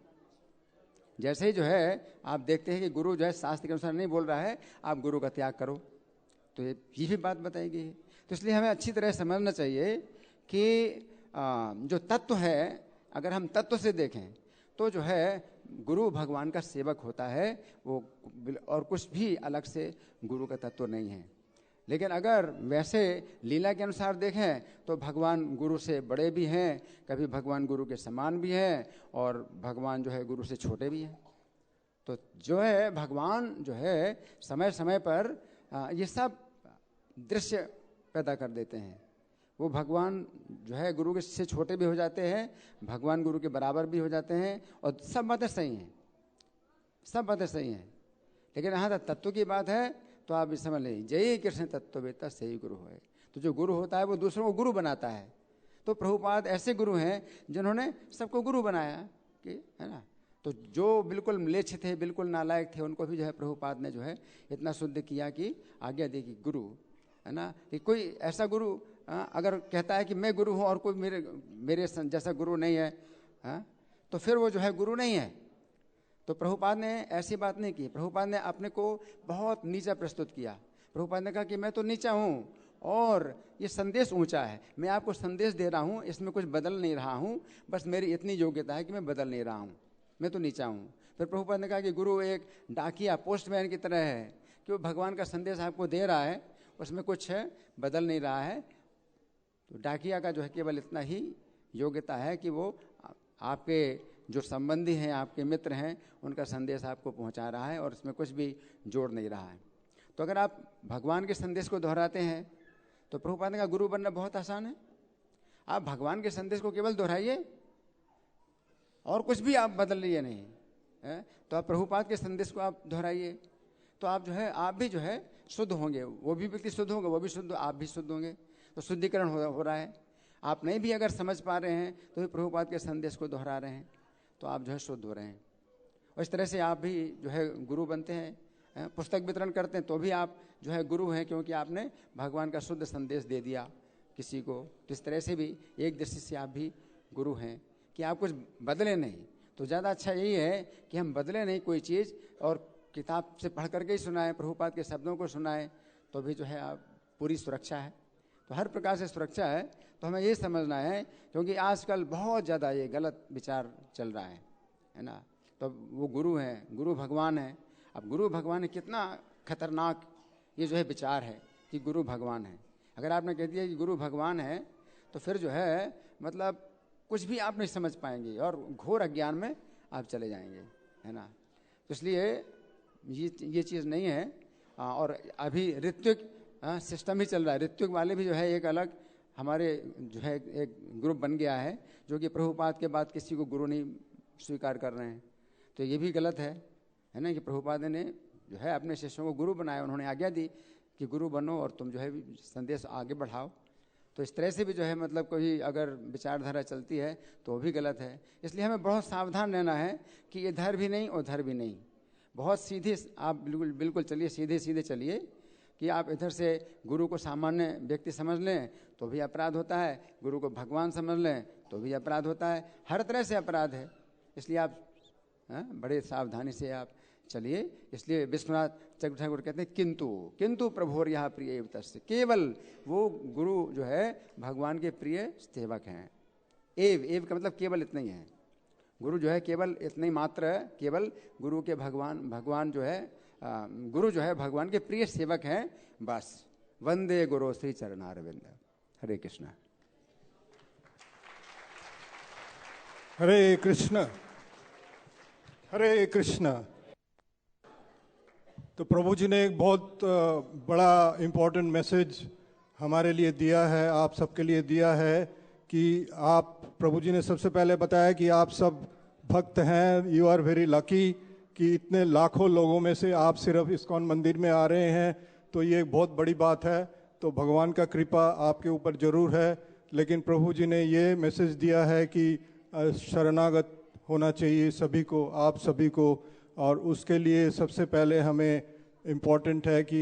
जैसे ही जो है आप देखते हैं कि गुरु जो है शास्त्र के अनुसार नहीं बोल रहा है, आप गुरु का त्याग करो, तो ये भी बात बताई गई है। तो इसलिए हमें अच्छी तरह समझना चाहिए कि जो तत्व है, अगर हम तत्व से देखें तो जो है गुरु भगवान का सेवक होता है वो, और कुछ भी अलग से गुरु का तत्व नहीं है। लेकिन अगर वैसे लीला के अनुसार देखें तो भगवान गुरु से बड़े भी हैं, कभी भगवान गुरु के समान भी हैं, और भगवान जो है गुरु से छोटे भी हैं। तो जो है भगवान जो है समय समय पर ये सब दृश्य पैदा कर देते हैं। वो भगवान जो है गुरु के से छोटे भी हो जाते हैं, भगवान गुरु के बराबर भी हो जाते हैं, और सब बातें सही हैं, सब बातें सही हैं। लेकिन यहाँ तक तत्व की बात है तो आप इस समझ लीजिए, जय कृष्ण तत्ववेत्ता सही गुरु है। तो जो गुरु होता है वो दूसरों को गुरु बनाता है। तो प्रभुपाद ऐसे गुरु हैं जिन्होंने सबको गुरु बनाया, कि है ना। तो जो बिल्कुल म्लेच्छ थे, बिल्कुल नालायक थे, उनको भी जो है प्रभुपाद ने जो है इतना शुद्ध किया कि आज्ञा दी कि गुरु, है ना। कि कोई ऐसा गुरु अगर कहता है कि मैं गुरु हूँ और कोई मेरे जैसा गुरु नहीं है, तो फिर वो जो है गुरु नहीं है। तो प्रभुपाद ने ऐसी बात नहीं की। प्रभुपाद ने अपने को बहुत नीचा प्रस्तुत किया। प्रभुपाद ने कहा कि मैं तो नीचा हूँ और ये संदेश ऊंचा है, मैं आपको संदेश दे रहा हूँ, इसमें कुछ बदल नहीं रहा हूँ, बस मेरी इतनी योग्यता है कि मैं बदल नहीं रहा हूँ, मैं तो नीचा हूँ। फिर प्रभुपाद ने कहा कि गुरु एक डाकिया, पोस्टमैन की तरह है, कि वो भगवान का संदेश आपको दे रहा है, उसमें कुछ बदल नहीं रहा है। तो डाकिया का जो है केवल इतना ही योग्यता है कि वो आपके जो संबंधी हैं, आपके मित्र हैं, उनका संदेश आपको पहुंचा रहा है और इसमें कुछ भी जोड़ नहीं रहा है। तो अगर आप भगवान के संदेश को दोहराते हैं तो प्रभुपाद का गुरु बनना बहुत आसान है। आप भगवान के संदेश को केवल दोहराइए और कुछ भी आप बदल लीजिए नहीं है, तो आप प्रभुपाद के संदेश को आप दोहराइए, तो आप जो है आप भी जो है शुद्ध होंगे, वो भी व्यक्ति शुद्ध होंगे, वो भी शुद्ध, आप भी शुद्ध होंगे। तो शुद्धिकरण हो रहा है। आप नहीं भी अगर समझ पा रहे हैं तो भी प्रभुपाद के संदेश को दोहरा रहे हैं, तो आप जो है शुद्ध हो रहे हैं। और इस तरह से आप भी जो है गुरु बनते हैं। पुस्तक वितरण करते हैं तो भी आप जो है गुरु हैं, क्योंकि आपने भगवान का शुद्ध संदेश दे दिया किसी को। तो इस तरह से भी एक दृष्टि से आप भी गुरु हैं कि आप कुछ बदले नहीं। तो ज़्यादा अच्छा यही है कि हम बदले नहीं कोई चीज़, और किताब से पढ़ करके ही सुनाएं, प्रभुपाद के शब्दों को सुनाएं, तो भी जो है आप पूरी सुरक्षा है। तो हर प्रकार से सुरक्षा है। तो हमें ये समझना है, क्योंकि आजकल बहुत ज़्यादा ये गलत विचार चल रहा है ना। तो वो गुरु हैं, गुरु भगवान है। अब गुरु भगवान है, कितना खतरनाक ये जो है विचार है कि गुरु भगवान है। अगर आपने कह दिया कि गुरु भगवान है तो फिर जो है मतलब कुछ भी आप नहीं समझ पाएंगे और घोर अज्ञान में आप चले जाएंगे, है ना। तो इसलिए ये चीज़ नहीं है। और अभी ऋत्विक सिस्टम ही चल रहा है। ऋत्विक वाले भी जो है एक अलग हमारे जो है एक ग्रुप बन गया है, जो कि प्रभुपाद के बाद किसी को गुरु नहीं स्वीकार कर रहे हैं। तो ये भी गलत है ना, कि प्रभुपाद ने जो है अपने शिष्यों को गुरु बनाया, उन्होंने आज्ञा दी कि गुरु बनो और तुम जो है संदेश आगे बढ़ाओ। तो इस तरह से भी जो है मतलब कोई अगर विचारधारा चलती है तो भी गलत है। इसलिए हमें बहुत सावधान रहना है कि इधर भी नहीं उधर भी नहीं। बहुत सीधे आप बिल्कुल चलिए, सीधे सीधे चलिए। कि आप इधर से गुरु को सामान्य व्यक्ति समझ लें तो भी अपराध होता है, गुरु को भगवान समझ लें तो भी अपराध होता है, हर तरह से अपराध है। इसलिए आप बड़े सावधानी से आप चलिए। इसलिए विश्वनाथ चक्रवर्ती ठाकुर कहते हैं किंतु किंतु प्रभोर यहाँ प्रिय तस्य, केवल वो गुरु जो है भगवान के प्रिय सेवक हैं। एव का मतलब केवल इतना ही है। गुरु जो है केवल इतना ही मात्र है, केवल गुरु के भगवान जो है गुरु जो है भगवान के प्रिय सेवक हैं, बस। वंदे गुरु श्री चरणारविंद। हरे कृष्ण। हरे कृष्ण हरे कृष्ण। तो प्रभु जी ने एक बहुत बड़ा इम्पोर्टेंट मैसेज हमारे लिए दिया है, आप सबके लिए दिया है कि आप, प्रभु जी ने सबसे पहले बताया कि आप सब भक्त हैं, यू आर वेरी लकी कि इतने लाखों लोगों में से आप सिर्फ इस्कॉन मंदिर में आ रहे हैं, तो ये एक बहुत बड़ी बात है। तो भगवान का कृपा आपके ऊपर ज़रूर है, लेकिन प्रभु जी ने ये मैसेज दिया है कि शरणागत होना चाहिए सभी को, आप सभी को, और उसके लिए सबसे पहले हमें इम्पोर्टेंट है कि